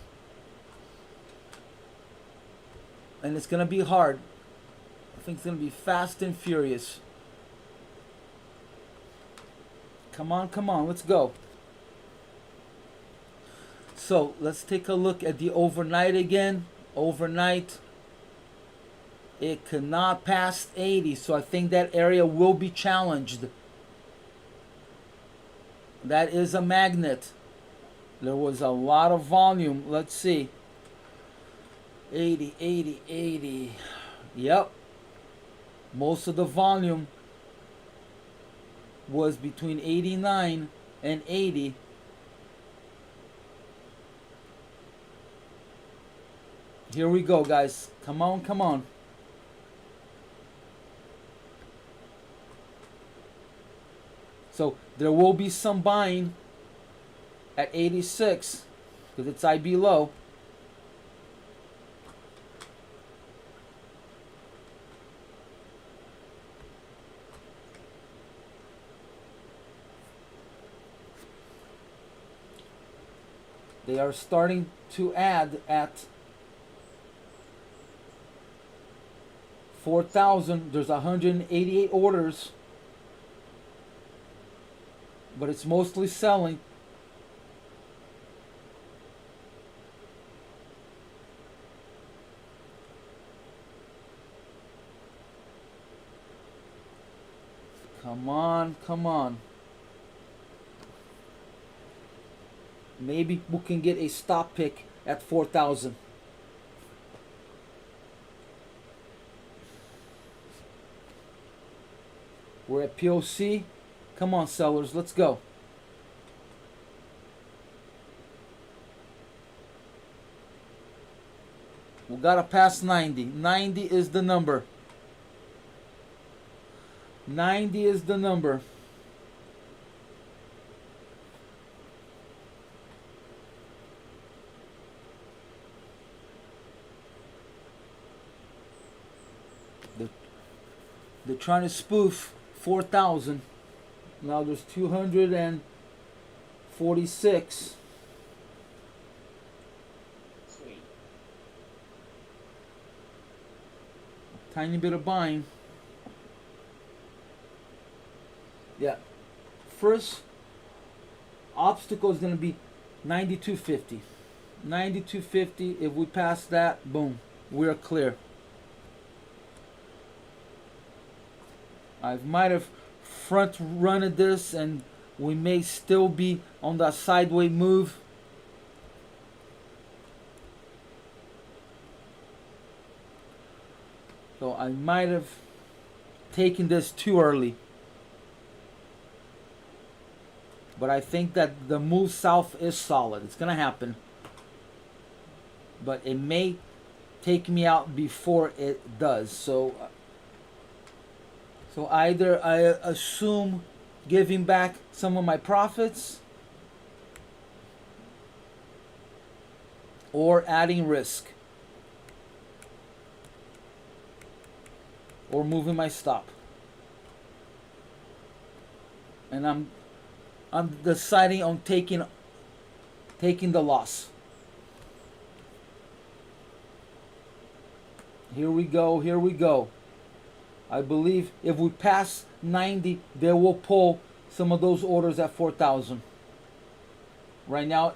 And it's going to be hard. I think it's going to be fast and furious. Come on, come on, let's go. So let's take a look at the overnight again. Overnight, it cannot pass 80, so I think that area will be challenged. That is a magnet. There was a lot of volume. Let's see. 80, 80, 80. Yep. Most of the volume was between 89 and 80. Here we go, guys. Come on, come on. So there will be some buying at 86 because it's IB low. They are starting to add at 4,000. There's 188 orders, but it's mostly selling. Come on, come on. Maybe we can get a stop pick at 4,000. We're at POC. Come on, sellers, let's go. We gotta pass 90. 90 is the number. 90 is the number. They're trying to spoof 4,000. Now there's 246. Sweet. Tiny bit of buying. Yeah. First obstacle is going to be 92.50. 92.50. If we pass that, boom, we're clear. I might have front runned this and we may still be on that sideways move. So I might have taken this too early. But I think that the move south is solid. It's going to happen. But it may take me out before it does. So either I assume giving back some of my profits or adding risk or moving my stop. And I'm deciding on taking the loss. Here we go, here we go. I believe if we pass 90, they will pull some of those orders at 4,000. Right now,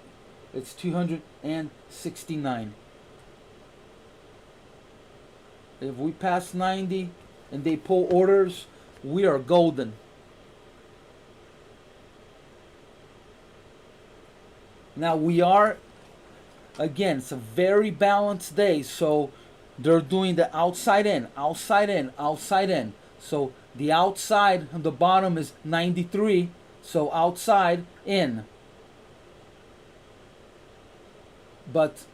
it's 269. If we pass 90 and they pull orders, we are golden. Now we are, again, it's a very balanced day, so they're doing the outside in, outside in, outside in. So the outside on the bottom is 93, so outside in. But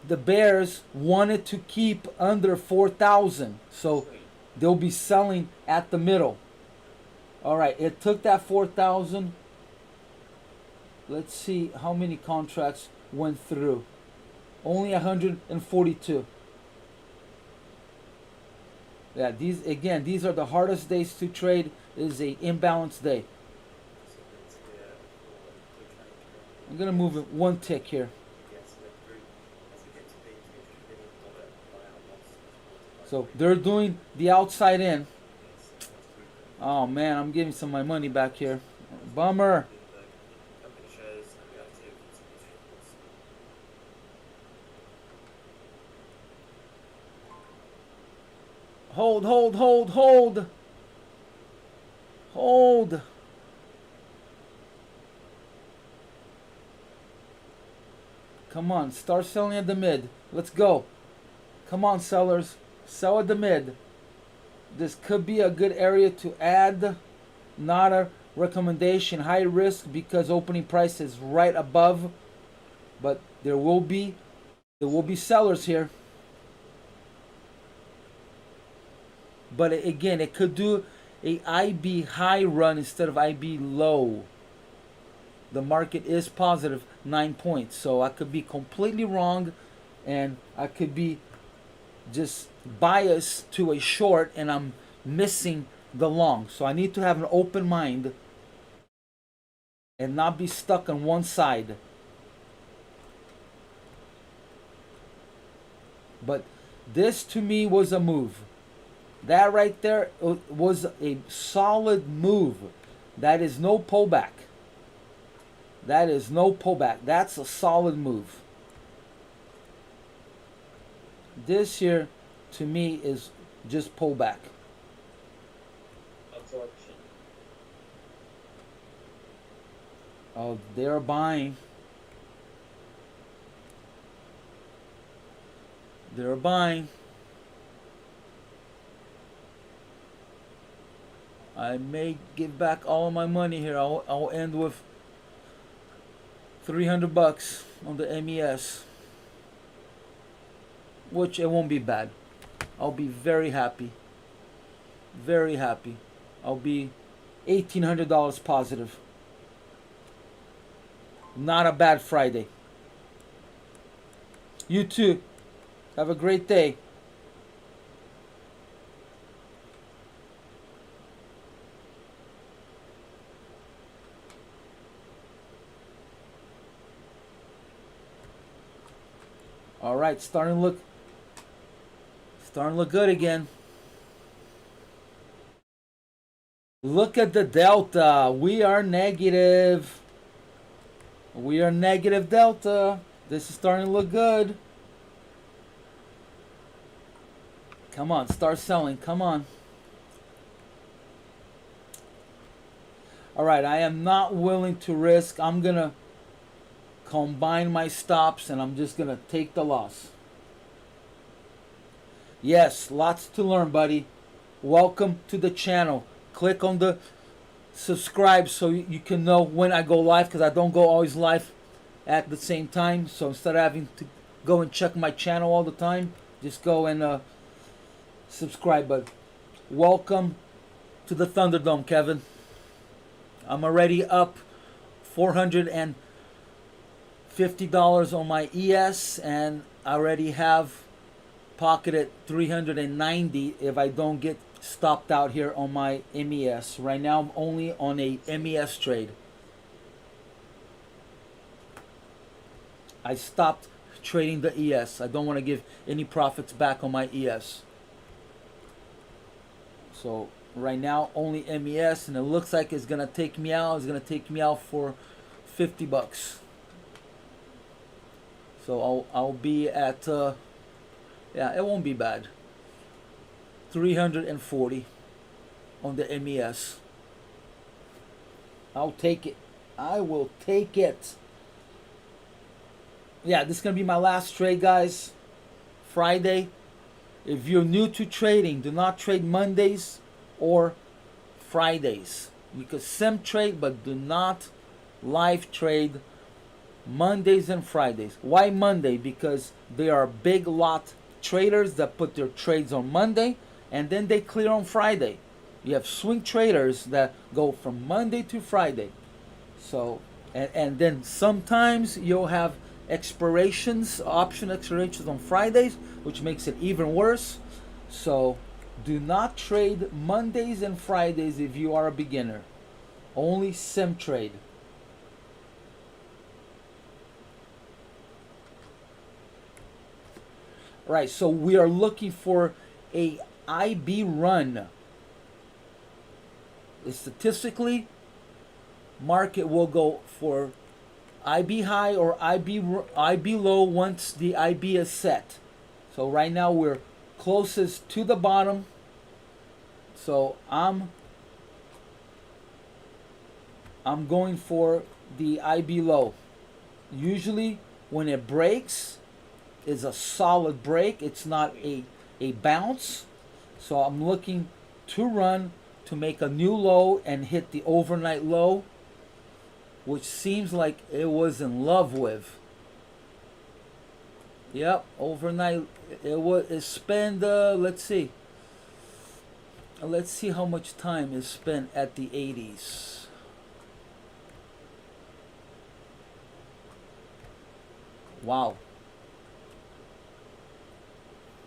the bears wanted to keep under 4,000, so they'll be selling at the middle. All right, it took that 4,000. Let's see how many contracts went through. Only 142. Yeah, these are the hardest days to trade. It is a imbalanced day. I'm gonna move it one tick here. So they're doing the outside in. Oh man, I'm getting some of my money back here. Bummer. Hold, hold, hold, hold. Hold. Come on, start selling at the mid. Let's go. Come on, sellers. Sell at the mid. This could be a good area to add. Not a recommendation. High risk because opening price is right above. But there will be sellers here. But again, it could do a IB high run instead of IB low. The market is positive 9 points. So I could be completely wrong. And I could be just biased to a short. And I'm missing the long. So I need to have an open mind. And not be stuck on one side. But this to me was a move. That right there was a solid move. That is no pullback. That is no pullback. That's a solid move. This here, to me, is just pullback. Absorption. Oh, they're buying. They're buying. I may give back all of my money here. I'll end with $300 on the MES. which it won't be bad. I'll be very happy. Very happy. I'll be $1,800 positive. Not a bad Friday. You too. Have a great day. All right, starting to look good again. Look at the delta. We are negative. We are negative delta. This is starting to look good. Come on, start selling. Come on. All right, I am not willing to risk. I'm going to combine my stops and I'm just going to take the loss. Yes, lots to learn, buddy. Welcome to the channel. Click on the subscribe so you can know when I go live, because I don't go always live at the same time. So instead of having to go and check my channel all the time, just go and subscribe. But welcome to the Thunderdome, Kevin. I'm already up $450 on my ES, and I already have pocketed $390 if I don't get stopped out here on my MES. Right now I'm only on a MES trade. I stopped trading the ES. I don't want to give any profits back on my ES. So right now only MES, and it looks like it's gonna take me out. It's gonna take me out for $50. So I'll be at yeah, it won't be bad. 340 on the MES. I'll take it. I will take it. Yeah, this is gonna be my last trade, guys. Friday. If you're new to trading, do not trade Mondays or Fridays. You can sim trade, but do not live trade Mondays and Fridays. Why Monday? Because they are big lot traders that put their trades on Monday and then they clear on Friday. You have swing traders that go from Monday to Friday. So and then sometimes you'll have expirations, option expirations on Fridays, which makes it even worse. So do not trade Mondays and Fridays if you are a beginner. Only sim trade. Right, so we are looking for a IB run. Statistically, market will go for IB high or IB low once the IB is set. So right now we're closest to the bottom. So I'm going for the IB low. Usually when it breaks, it's a solid break. It's not a bounce. So I'm looking to run to make a new low and hit the overnight low, which seems like it was in love with. Yep, overnight it spent let's see how much time is spent at the 80s. Wow.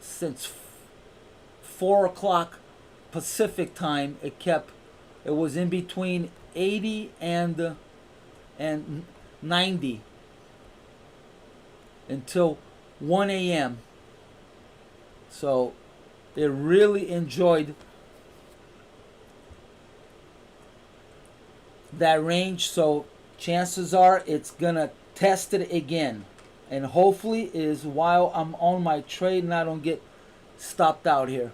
Since 4 o'clock Pacific time, it was in between 80 and 90 until 1 a.m. So it really enjoyed that range. So chances are it's gonna test it again, and hopefully is while I'm on my trade and I don't get stopped out here.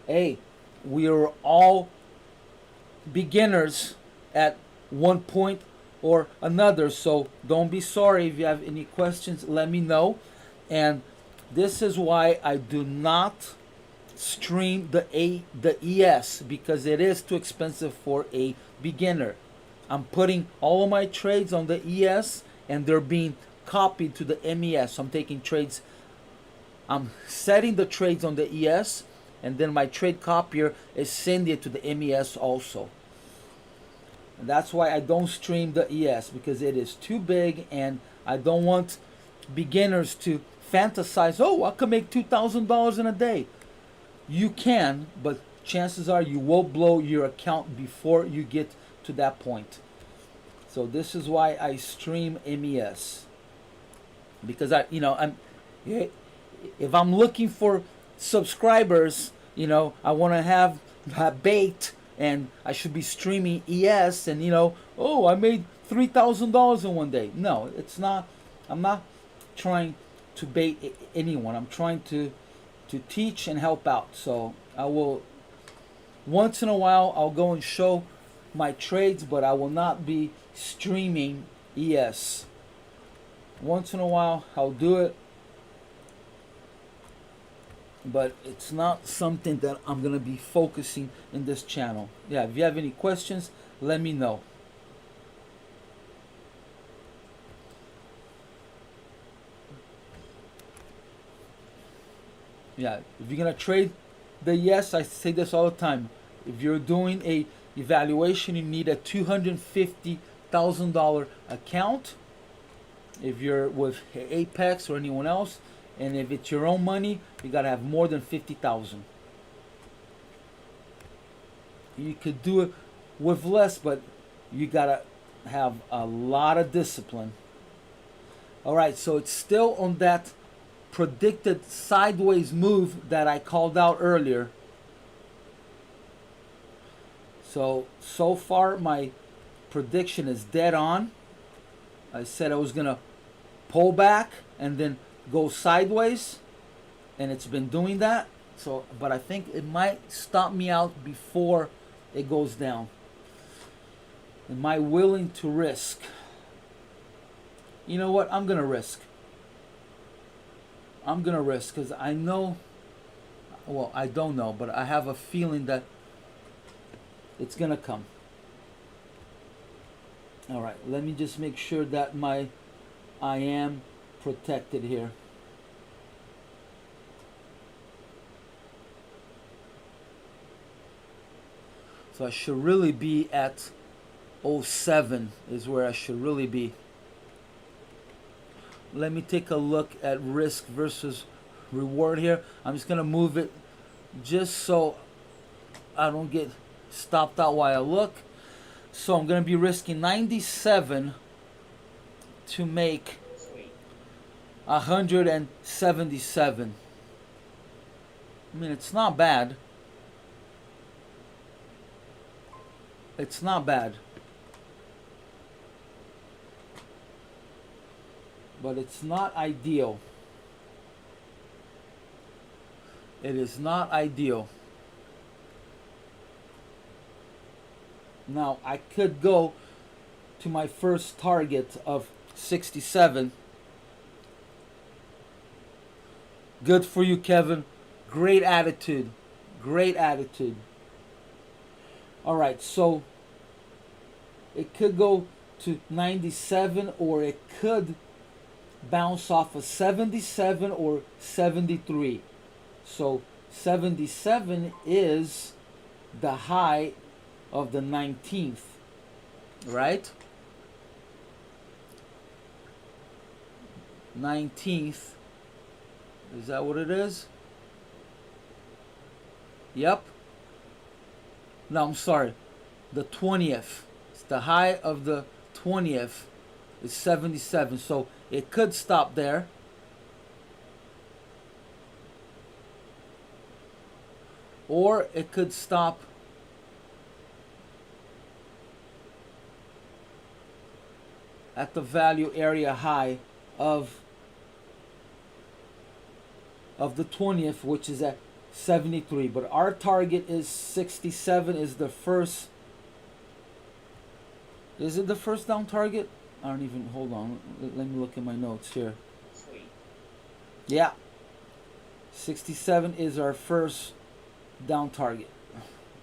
Hey, we are all beginners at one point or another, so don't be sorry. If you have any questions, let me know. And This is why I do not stream the ES, because it is too expensive for a beginner. I'm putting all of my trades on the ES and they're being copied to the MES. So I'm taking trades, I'm setting the trades on the ES, and then my trade copier is sending it to the MES also. And that's why I don't stream the ES, because it is too big and I don't want beginners to fantasize, oh, I could make $2,000 in a day. You can, but chances are you will blow your account before you get to that point. So this is why I stream MES, because if I'm looking for subscribers, I want to have bait, and I should be streaming ES, and oh, I made $3,000 in one day. No, it's not. I'm not trying to bait anyone. I'm trying to teach and help out. So I will, once in a while, I'll go and show my trades, but I will not be streaming ES. Once in a while, I'll do it, but it's not something that I'm gonna be focusing in this channel. Yeah, if you have any questions, let me know. Yeah, if you're gonna trade the ES, I say this all the time. If you're doing a evaluation, you need a $250,000 account. If you're with Apex or anyone else, and if it's your own money, you gotta have more than 50,000. You could do it with less, but you gotta have a lot of discipline. All right, so it's still on that predicted sideways move that I called out earlier. So far my prediction is dead on. I said I was gonna pull back and then go sideways, and it's been doing that. So, but I think it might stop me out before it goes down. Am I willing to risk? You know what? I'm gonna risk. I'm gonna risk because I know, well, I don't know, but I have a feeling that it's gonna come. All right, let me just make sure that I am protected here. So I should really be at 07 is where I should really be. Let me take a look at risk versus reward here. I'm just gonna move it just so I don't get stopped out while I look. So I'm gonna be risking 97 to make 177. I mean, it's not bad. It's not bad. But it's not ideal. It is not ideal. Now, I could go to my first target of 67. Good for you, Kevin. Great attitude. Great attitude. All right, so it could go to 97, or it could bounce off of 77 or 73. So 77 is the high of the 19th, right? 19th, is that what it is? Yep. No, I'm sorry. The 20th. It's the high of the 20th is 77. So it could stop there. Or it could stop at the value area high of the 20th, which is at 73. But our target is 67 is the first. Is it the first down target? I don't even, hold on. Let me look at my notes here. Sweet. Yeah. 67 is our first down target.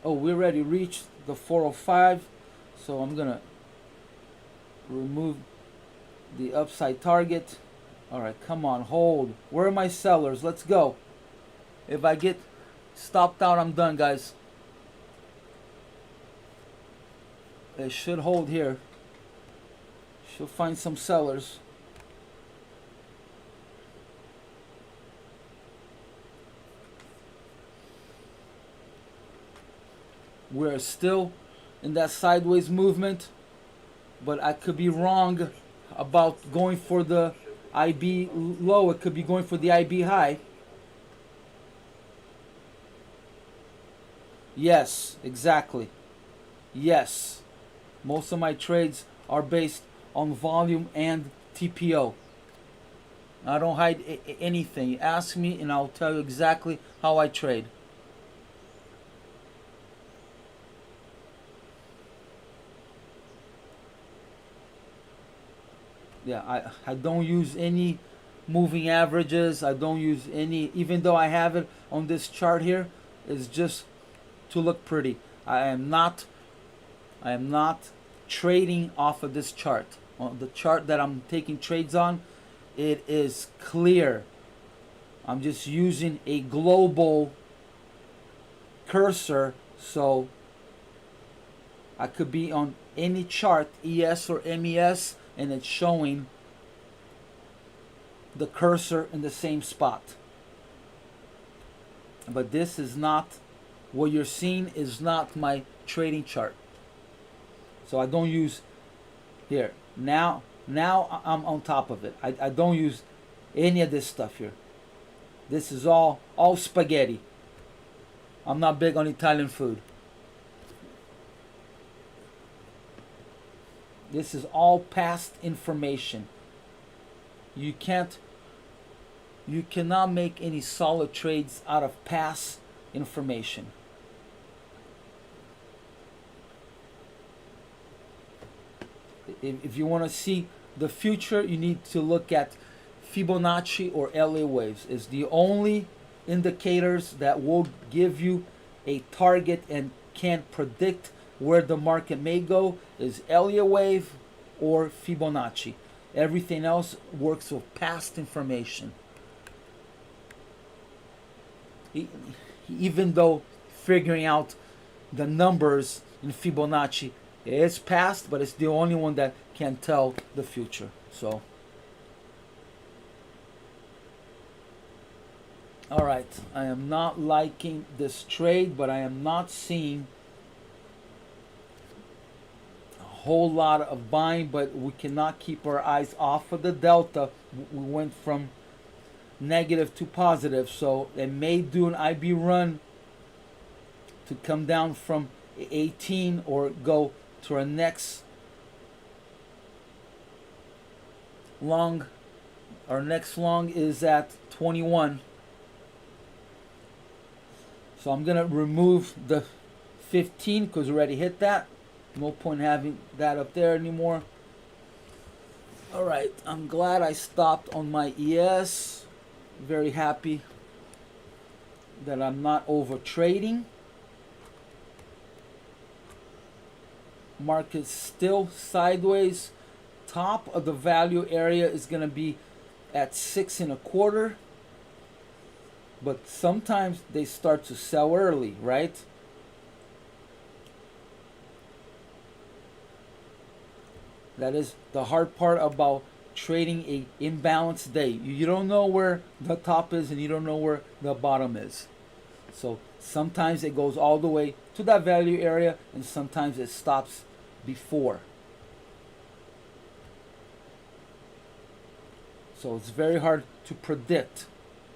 Oh, we already reached the 405, so I'm gonna remove the upside target. All right, come on, hold. Where are my sellers? Let's go. If I get stopped out, I'm done, guys. It should hold here. Should find some sellers. We're still in that sideways movement, but I could be wrong about going for the IB low. It could be going for the IB high. Yes, exactly. Yes. Most of my trades are based on volume and TPO. I don't hide anything. Ask me and I'll tell you exactly how I trade. Yeah, I don't use any moving averages. I don't use any, even though I have it on this chart here, it's just to look pretty. I am not trading off of this chart. On the chart that I'm taking trades on, it is clear. I'm just using a global cursor, so I could be on any chart, ES or MES, and it's showing the cursor in the same spot. But this is not, what you're seeing is not my trading chart. So I don't use here. Now I'm on top of it. I don't use any of this stuff here. This is all spaghetti. I'm not big on Italian food. This is all past information. You cannot make any solid trades out of past information. If you want to see the future, you need to look at Fibonacci or LA waves. It's the only indicators that will give you a target and can predict where the market may go, is Elliot wave or Fibonacci. Everything else works with past information. Even though figuring out the numbers in Fibonacci is past, but it's the only one that can tell the future. So, all right, I am not liking this trade, but I am not seeing whole lot of buying, but we cannot keep our eyes off of the delta. We went from negative to positive, so it may do an IB run to come down from 18 or go to our next long. Our next long is at 21, so I'm gonna remove the 15 because we already hit that. No point having that up there anymore. All right, I'm glad I stopped on my ES. Very happy that I'm not over trading. Market's still sideways. Top of the value area is going to be at 6.25. But sometimes they start to sell early, right? That is the hard part about trading a imbalanced day. You don't know where the top is and you don't know where the bottom is. So sometimes it goes all the way to that value area and sometimes it stops before. So it's very hard to predict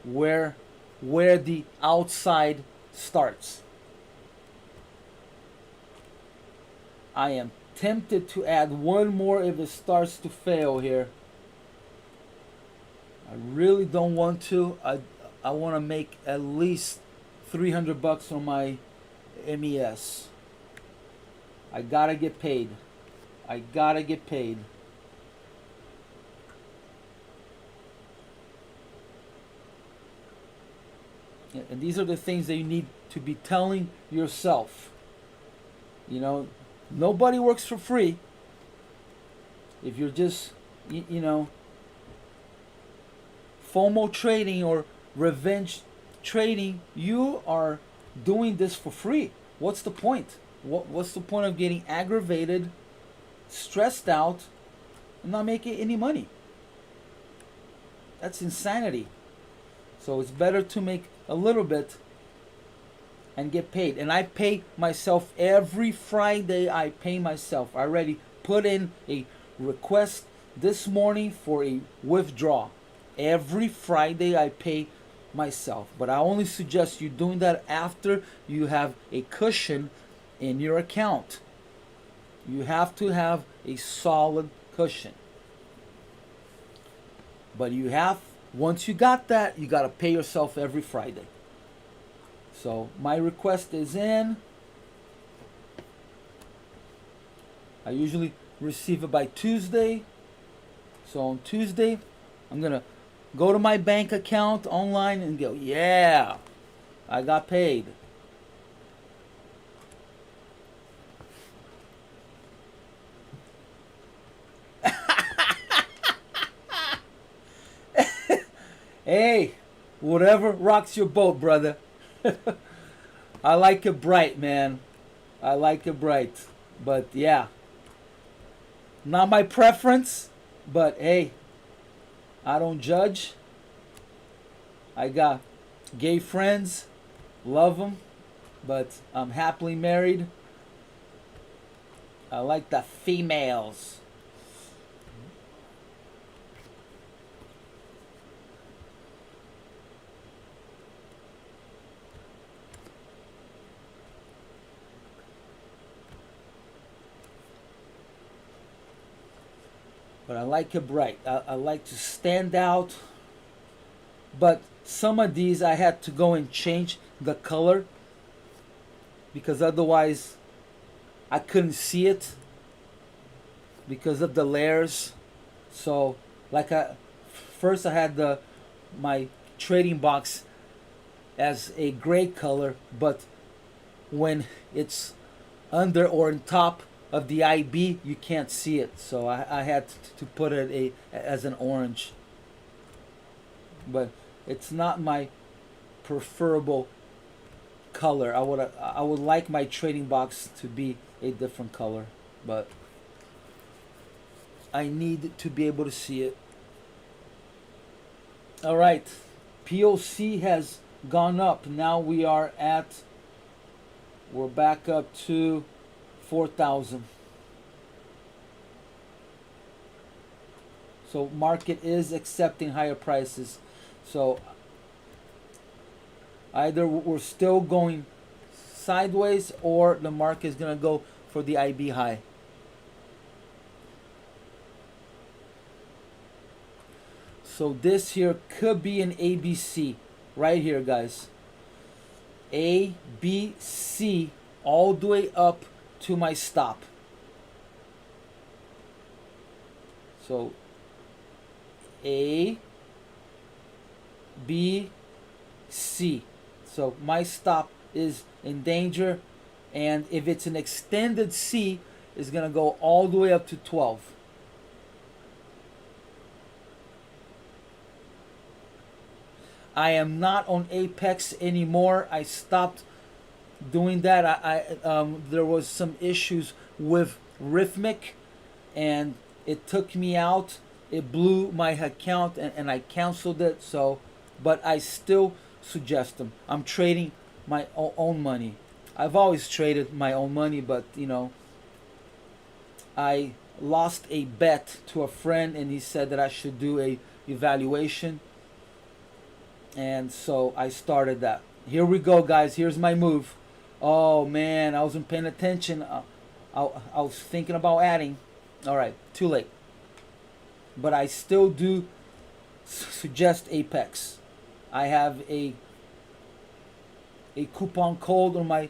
where the outside starts. I am tempted to add one more if it starts to fail here. I really don't want to. I want to make at least $300 on my MES. I gotta get paid. I gotta get paid. And these are the things that you need to be telling yourself. You know, nobody works for free. If you're just, you know, FOMO trading or revenge trading, you are doing this for free. What's the point? What's the point of getting aggravated, stressed out, and not making any money? That's insanity. So it's better to make a little bit and get paid. And I pay myself every Friday. I pay myself. I already put in a request this morning for a withdrawal. Every Friday I pay myself. But I only suggest you doing that after you have a cushion in your account. You have to have a solid cushion. But you have, once you got that, you got to pay yourself every Friday. So my request is in. I usually receive it by Tuesday. So on Tuesday, I'm going to go to my bank account online and go, yeah, I got paid. Hey, whatever rocks your boat, brother. I like it bright, man. I like it bright. But yeah, not my preference, but hey, I don't judge. I got gay friends, love them, but I'm happily married. I like the females. But I like it bright. I like to stand out. But some of these I had to go and change the color because otherwise I couldn't see it because of the layers. So like first I had my trading box as a gray color, but when it's under or on top of the IB, you can't see it. So I had to put it as an orange. But it's not my preferable color. I would like my trading box to be a different color, but I need to be able to see it. All right, POC has gone up. Now we're back up to 4,000. So market is accepting higher prices. So either we're still going sideways or the market is going to go for the IB high. So this here could be an ABC right here, guys. ABC all the way up to my stop. So A, B, C. So my stop is in danger, and if it's an extended C, it's gonna go all the way up to 12. I am not on Apex anymore. I stopped doing that. There was some issues with Rhythmic, and it took me out. It blew my account, and I canceled it. So, but I still suggest them. I'm trading my own money. I've always traded my own money, but you know, I lost a bet to a friend, and he said that I should do a evaluation, and so I started that. Here we go, guys. Here's my move. Oh man, I wasn't paying attention. I was thinking about adding. All right, too late. But I still do suggest Apex. I have a coupon code on my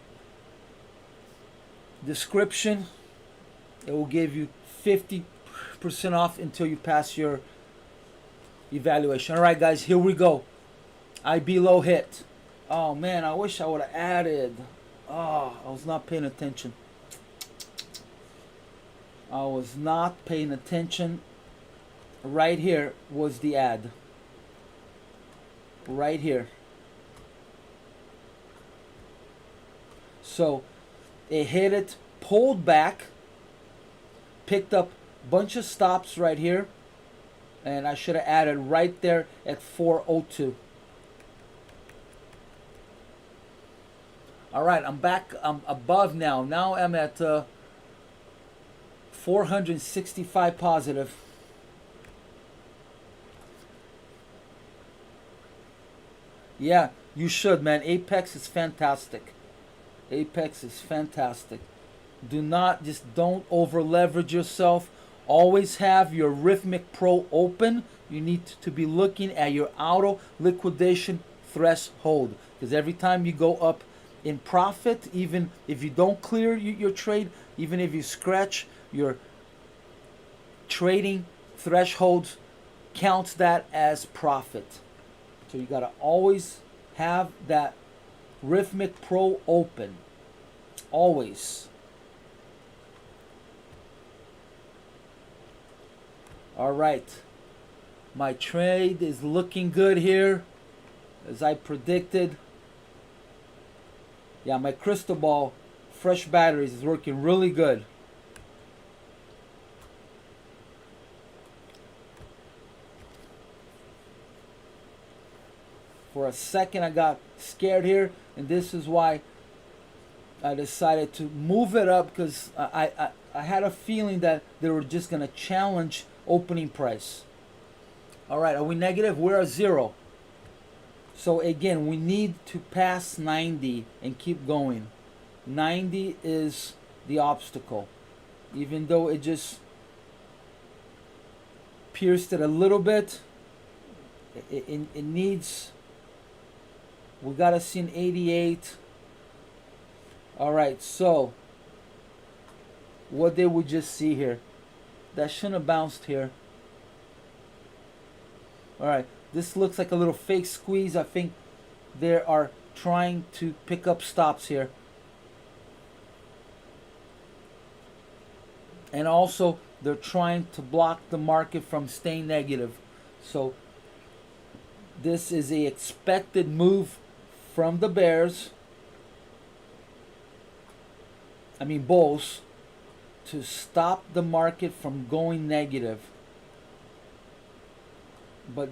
description. It will give you 50% off until you pass your evaluation. All right, guys, here we go. IB low hit. Oh man, I wish I would have added. Oh, I was not paying attention. I was not paying attention. Right here was the ad. Right here. So it hit it, pulled back, picked up a bunch of stops right here, and I should have added right there at 402. All right, I'm back. I'm above now. Now I'm at 465 positive. Yeah, you should, man. Apex is fantastic. Apex is fantastic. Don't over leverage yourself. Always have your Rhythmic Pro open. You need to be looking at your auto liquidation threshold, because every time you go up in profit, even if you don't clear your trade, even if you scratch your trading thresholds, counts that as profit. So you got to always have that Rhythmic Pro open. Always. All right. My trade is looking good here, as I predicted. Yeah, my crystal ball, fresh batteries, is working really good. For a second I got scared here, and this is why I decided to move it up, because I had a feeling that they were just going to challenge opening price. All right, are we negative? We're at 0. So again, we need to pass 90 and keep going. 90 is the obstacle. Even though it just pierced it a little bit, it needs... We got to see an 88. All right, so what did we just see here? That shouldn't have bounced here. All right, this looks like a little fake squeeze. I think they are trying to pick up stops here. And also, they're trying to block the market from staying negative. So this is a expected move from the bears, bulls, to stop the market from going negative. But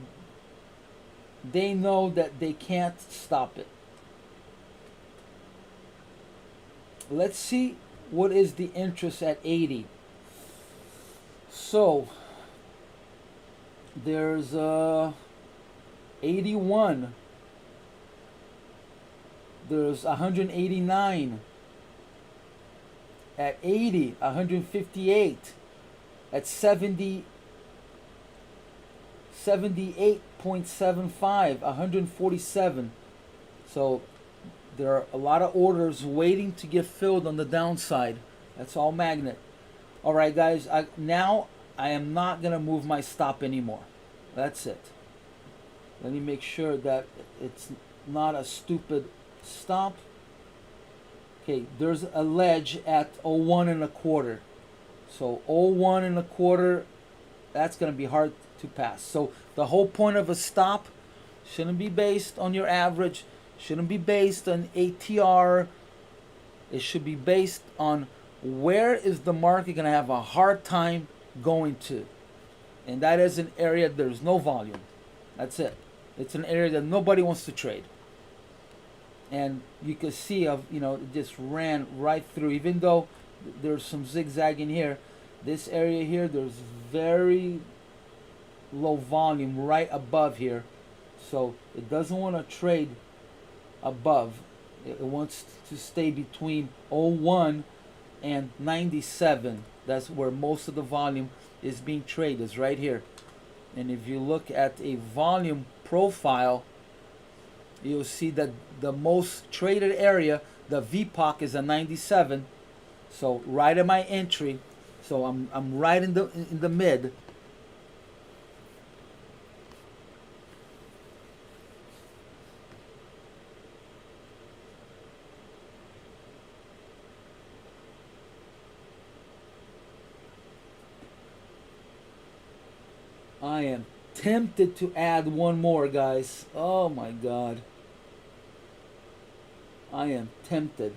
they know that they can't stop it. Let's see what is the interest at 80. So there's 81. There's 189. At 80, 158. At 70, 78.75, 147. So there are a lot of orders waiting to get filled on the downside. That's all magnet. All right, guys. Now I am not gonna move my stop anymore. That's it. Let me make sure that it's not a stupid stop. Okay, there's a ledge at 01 and a quarter. So 01 and a quarter, that's going to be hard to pass. So the whole point of a stop shouldn't be based on your average, shouldn't be based on ATR. It should be based on where is the market going to have a hard time going to. And that is an area there's no volume. That's it. It's an area that nobody wants to trade. And you can see it just ran right through. Even though there's some zigzagging here, this area here, there's very low volume right above here. So it doesn't want to trade above. It wants to stay between 01 and 97. That's where most of the volume is being traded, is right here. And if you look at a volume profile, you'll see that the most traded area, the VPOC, is a 97. So right at my entry, so I'm right in the mid. I am tempted to add one more, guys. Oh my god. I am tempted.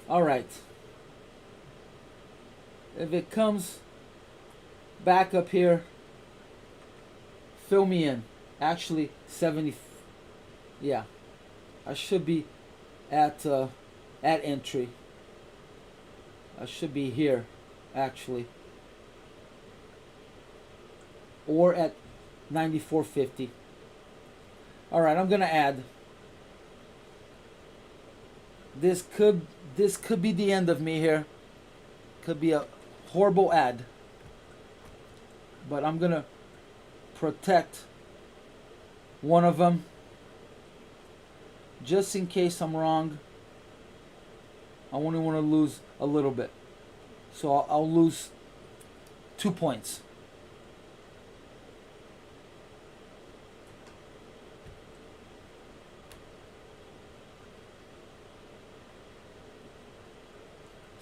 Alright. If it comes back up here, fill me in. Actually, 70. Yeah. I should be at entry. I should be here, actually. Or at 94.50. Alright, I'm gonna add. This could be the end of me here. Could be a horrible ad. But I'm gonna protect one of them. Just in case I'm wrong. I only want to lose a little bit. So I'll lose 2 points.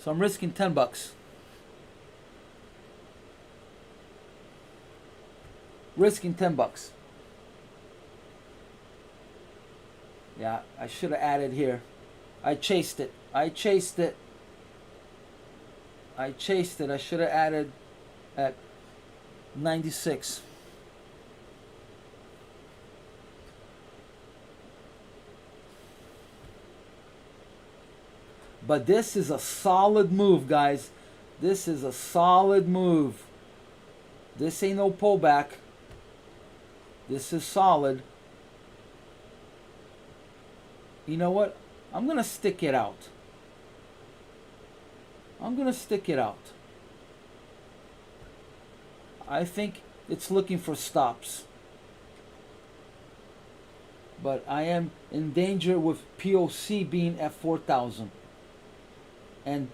So I'm risking $10. Risking $10. Yeah, I should have added here. I chased it. I chased it. I chased it. I should have added at 96. But this is a solid move, guys. This is a solid move. This ain't no pullback. This is solid. You know what? I'm going to stick it out. I'm going to stick it out. I think it's looking for stops. But I am in danger with POC being at 4,000. And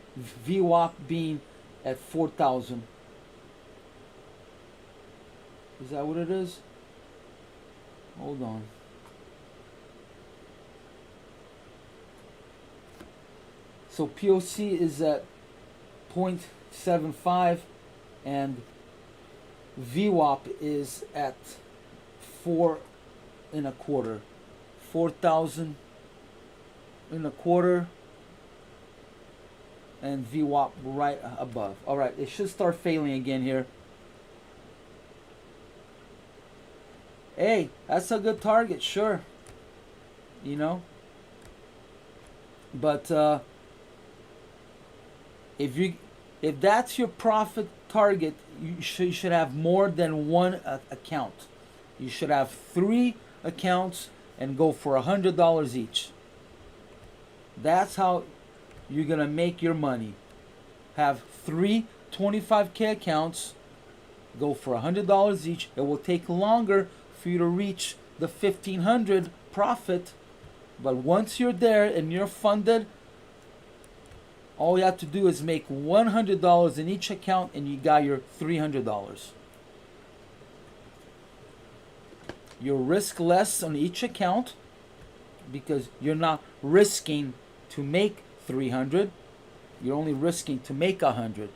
VWAP being at 4,000. Is that what it is? Hold on. So POC is at 0.75 and VWAP is at 4 1/4. 4,000 1/4 and VWAP right above. Alright, it should start failing again here. Hey, that's a good target, sure. You know? But if that's your profit target, you should have more than one account. You should have 3 accounts and go for $100 each. That's how you're gonna make your money. Have 3 25K accounts, go for $100 each. It will take longer for you to reach the 1,500 profit, but once you're there and you're funded, all you have to do is make $100 in each account and you got your $300. You risk less on each account because you're not risking to make 300. You're only risking to make 100.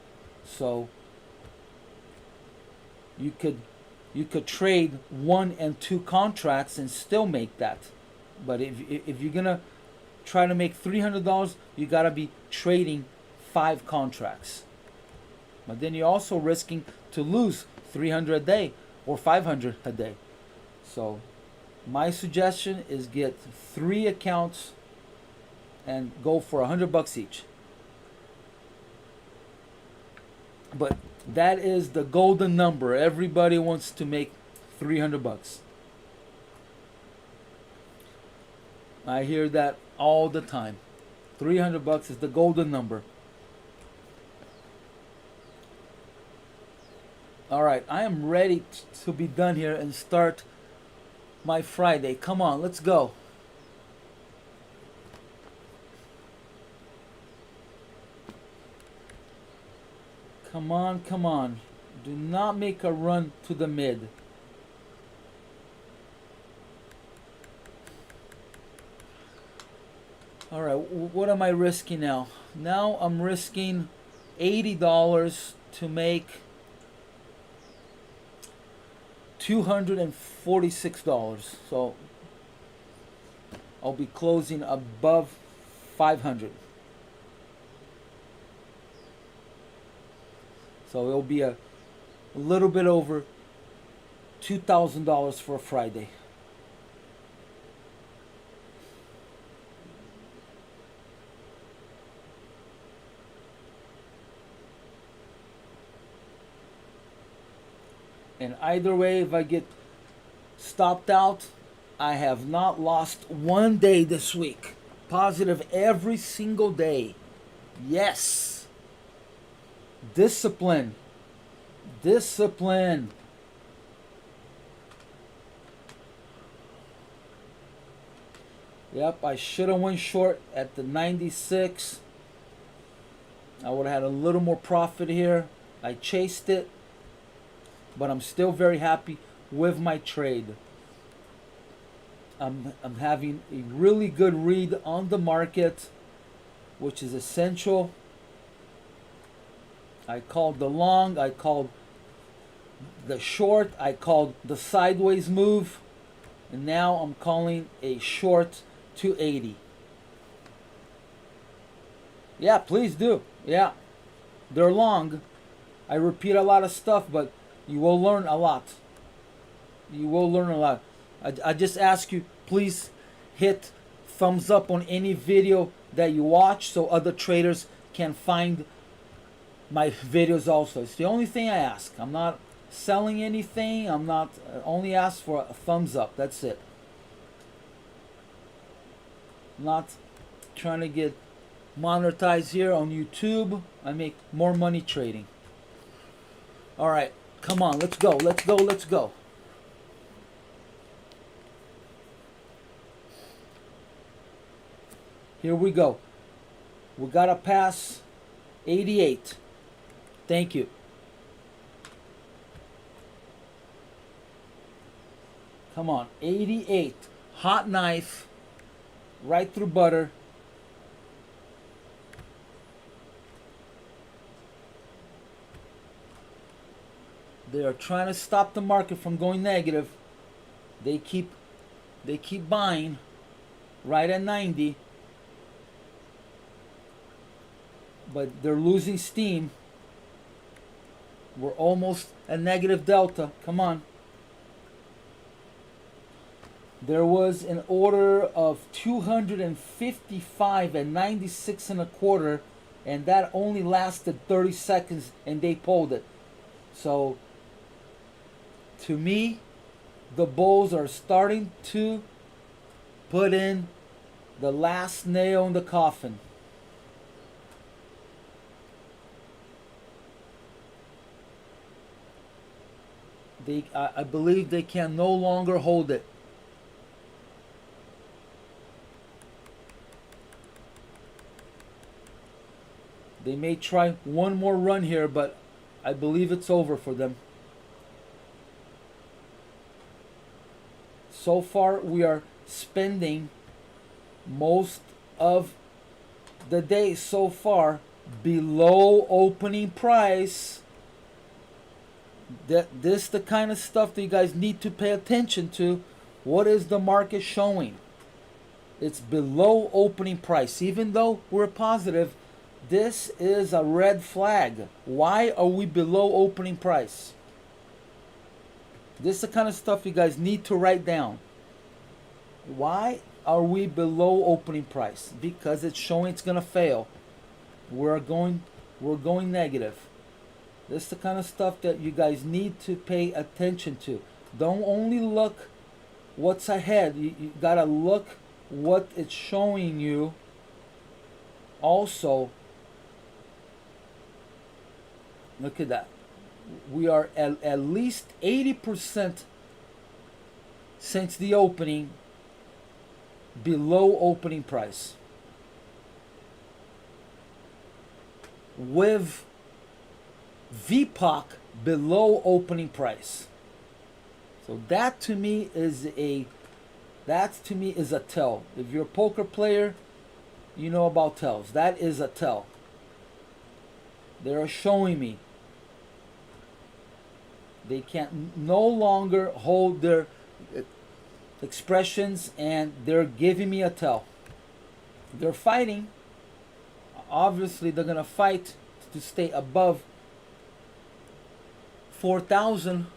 So you could trade 1 and 2 contracts and still make that. But if you're gonna try to make $300, you gotta be trading 5 contracts. But then you're also risking to lose 300 a day or 500 a day. So my suggestion is get 3 accounts and go for $100 each. But that is the golden number. Everybody wants to make $300. I hear that all the time. $300 is the golden number. Alright, I am ready to be done here and start my Friday. Come on, let's go. Come on, come on. Do not make a run to the mid. Alright, what am I risking now? Now I'm risking $80 to make $246. So I'll be closing above 500. So it'll be a little bit over $2,000 for a Friday. And either way, if I get stopped out, I have not lost one day this week. Positive every single day. Yes. Discipline. Discipline. Yep, I should have went short at the 96. I would have had a little more profit here. I chased it, but I'm still very happy with my trade. I'm having a really good read on the market, which is essential. I called the long, I called the short, I called the sideways move, and now I'm calling a short 280. Yeah, please do. Yeah, they're long. I repeat a lot of stuff, but you will learn a lot. You will learn a lot. I just ask you, please hit thumbs up on any video that you watch so other traders can find my videos also. It's the only thing I ask. I'm not selling anything. I'm not only ask for a thumbs up. That's it. I'm not trying to get monetized here on YouTube. I make more money trading. All right, come on, let's go. Let's go. Let's go. Here we go. We gotta pass 88. Thank you. Come on, 88. Hot knife. Right through butter. They are trying to stop the market from going negative. They keep buying right at 90. But they're losing steam. We're almost at negative delta. Come on. There was an order of 255 at 96 and a quarter, and that only lasted 30 seconds, and they pulled it. So, to me, the bulls are starting to put in the last nail in the coffin. I believe they can no longer hold it. They may try one more run here, but I believe it's over for them. So far, we are spending most of the day so far below opening price. This is the kind of stuff that you guys need to pay attention to. What is the market showing? It's below opening price. Even though we're positive, this is a red flag. Why are we below opening price? This is the kind of stuff you guys need to write down. Why are we below opening price? Because it's showing it's gonna fail. We're going negative. This is the kind of stuff that you guys need to pay attention to. Don't only look what's ahead. You gotta look what it's showing you. Also, look at that. We are at least 80% since the opening below opening price. With VPOC below opening price. So that to me is a tell. If you're a poker player, you know about tells. That is a tell. They're showing me they can no longer hold their expressions, and they're giving me a tell. They're fighting. Obviously, they're gonna fight to stay above 4,000.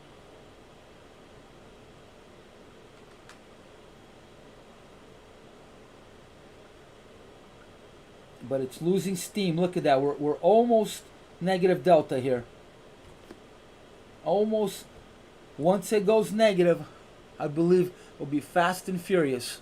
But it's losing steam. Look at that. We're almost negative delta here. Almost. Once it goes negative, I believe it'll be fast and furious.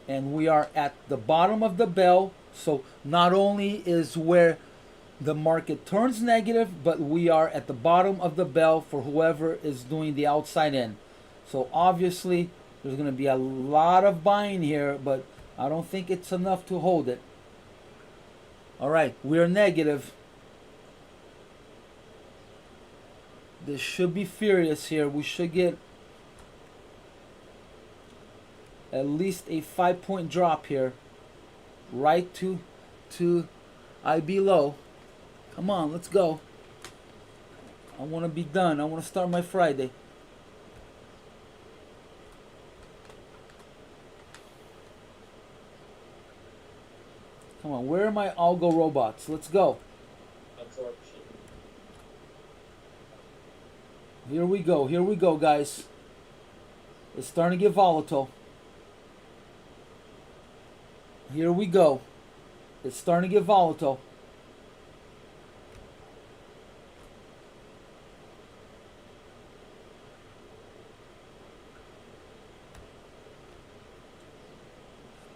And we are at the bottom of the bell. So not only is where the market turns negative, but we are at the bottom of the bell for whoever is doing the outside in. So obviously there's going to be a lot of buying here, but I don't think it's enough to hold it. All right, we're negative. This should be furious here. We should get at least a 5-point drop here, right to IB low. Come on, let's go. I want to be done. I want to start my Friday. Come on, where are my algo robots? Let's go. Absorption. Here we go, guys. It's starting to get volatile. Here we go. It's starting to get volatile.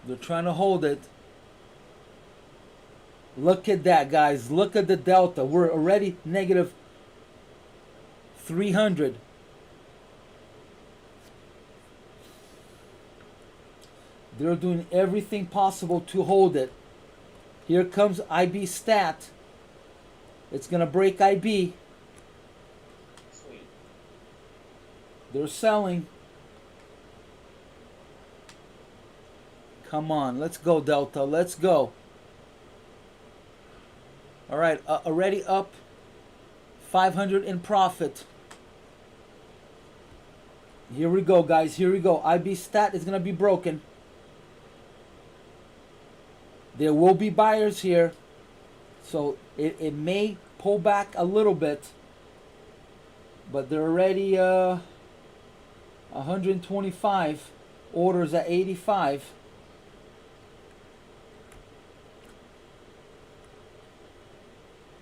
They're trying to hold it. Look at that, guys. Look at the delta. We're already negative 300. They're doing everything possible to hold it. Here comes IB stat. It's going to break IB. Sweet. They're selling. Come on, let's go, Delta. Let's go. All right, already up 500 in profit. Here we go, guys. Here we go. IB stat is going to be broken. There will be buyers here. So it may pull back a little bit. But they're already 125. Orders at 85.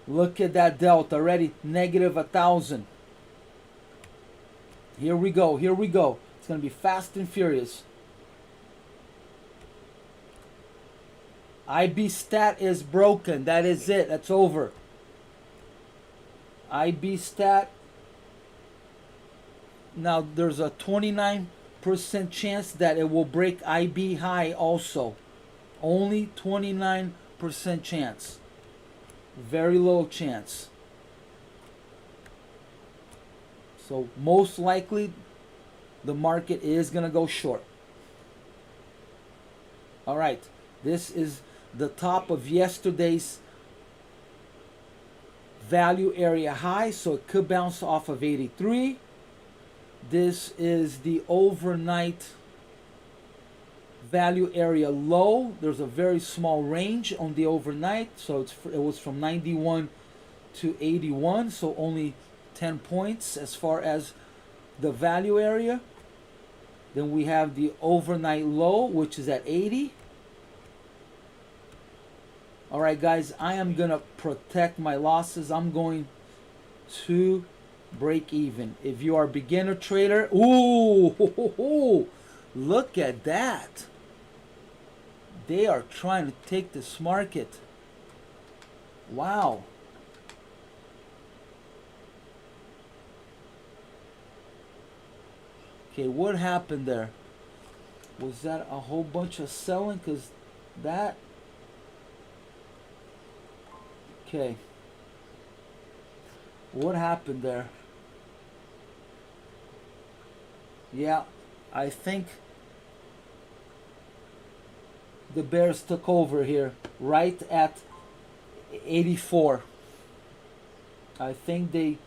Look at that delta already negative 1,000. Here we go. Here we go. It's going to be fast and furious. IB stat is broken. That is it. That's over. IB stat. Now there's a 29% chance that it will break IB high also. Only 29% chance. Very low chance. So most likely the market is going to go short. All right. This is the top of yesterday's value area high, so it could bounce off of 83. This is the overnight value area low. There's a very small range on the overnight, so it was from 91 to 81, so only 10 points as far as the value area. Then we have the overnight low, which is at 80. All right, guys, I am going to protect my losses. I'm going to break even. If you are a beginner trader, ooh, look at that. They are trying to take this market. Wow. Okay, what happened there? Was that a whole bunch of selling? Because that... Okay. What happened there? Yeah, I think the bears took over here right at 84. I think they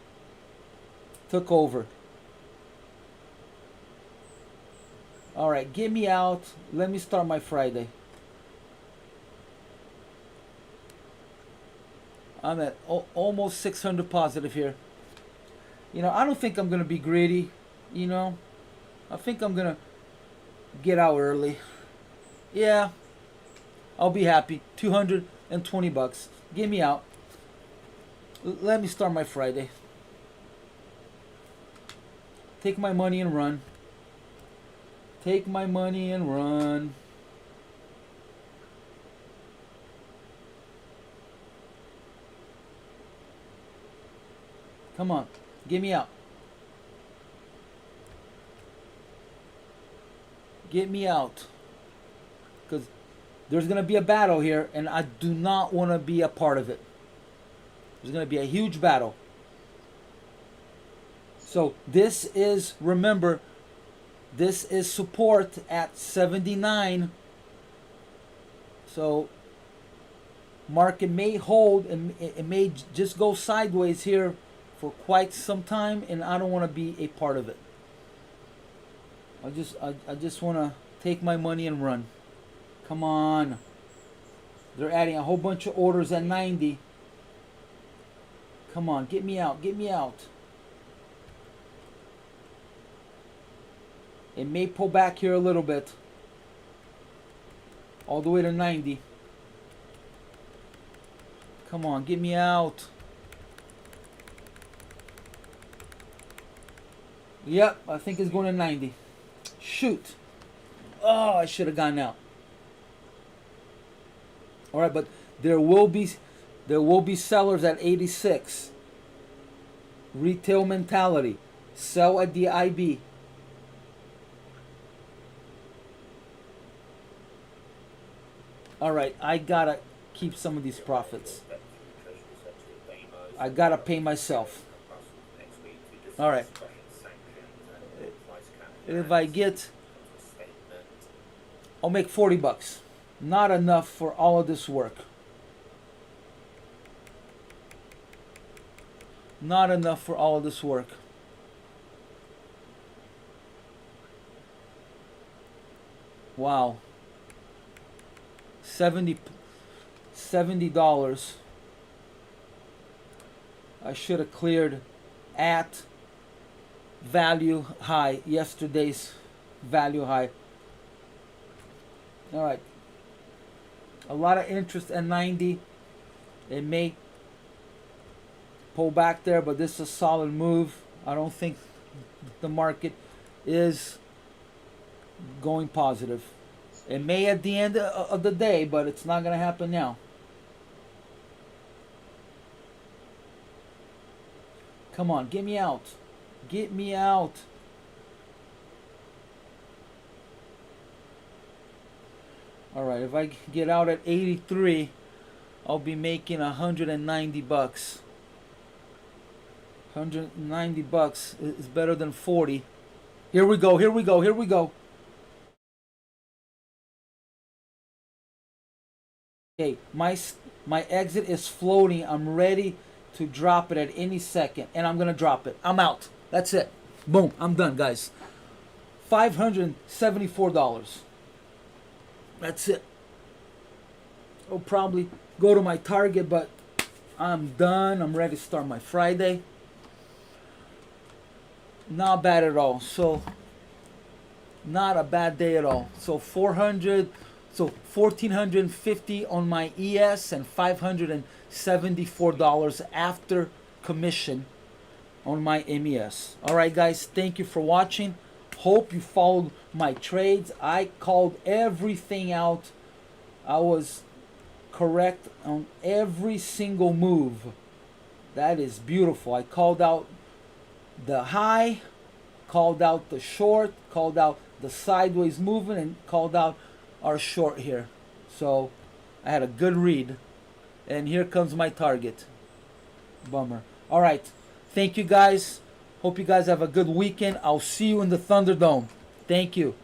took over. All right, get me out. Let me start my Friday. I'm at almost 600 positive here. You know, I don't think I'm going to be greedy. You know, I think I'm going to get out early. Yeah, I'll be happy. 220 bucks. Get me out. Let me start my Friday. Take my money and run. Take my money and run. Come on, get me out. Get me out. Because there's going to be a battle here, and I do not want to be a part of it. There's going to be a huge battle. So this is, remember, this is support at 79. So market may hold, and it may just go sideways here for quite some time, and I don't want to be a part of it. I just want to take my money and run. Come on. They're adding a whole bunch of orders at 90. Come on, get me out, get me out. It may pull back here a little bit. All the way to 90. Come on, get me out. Yep, I think it's going to 90. Shoot. Oh, I should have gone out. All right, but there will be sellers at 86. Retail mentality. Sell at the IB. All right, I gotta keep some of these profits. I gotta pay myself. All right. If I get, I'll make 40 bucks. Not enough for all of this work. Not enough for all of this work. Wow. $70. I should have cleared at value high, yesterday's value high. All right. A lot of interest at 90. It may pull back there, but this is a solid move. I don't think the market is going positive. It may at the end of the day, but it's not going to happen now. Come on, get me out. Get me out. All right, if I get out at 83, I'll be making 190 bucks. 190 bucks is better than 40. Here we go, here we go, here we go. Okay, my exit is floating. I'm ready to drop it at any second, and I'm gonna drop it. I'm out. That's it. Boom, I'm done, guys. $574. That's it. I'll probably go to my target, but I'm done. I'm ready to start my Friday. Not bad at all. So not a bad day at all. So 400, so $1,450 on my ES and $574 after commission on my MES. All right, guys, thank you for watching. Hope you followed my trades. I called everything out. I was correct on every single move. That is beautiful. I called out the high, called out the short, called out the sideways movement, and called out our short here. So I had a good read. And here comes my target. Bummer. All right. Thank you, guys. Hope you guys have a good weekend. I'll see you in the Thunderdome. Thank you.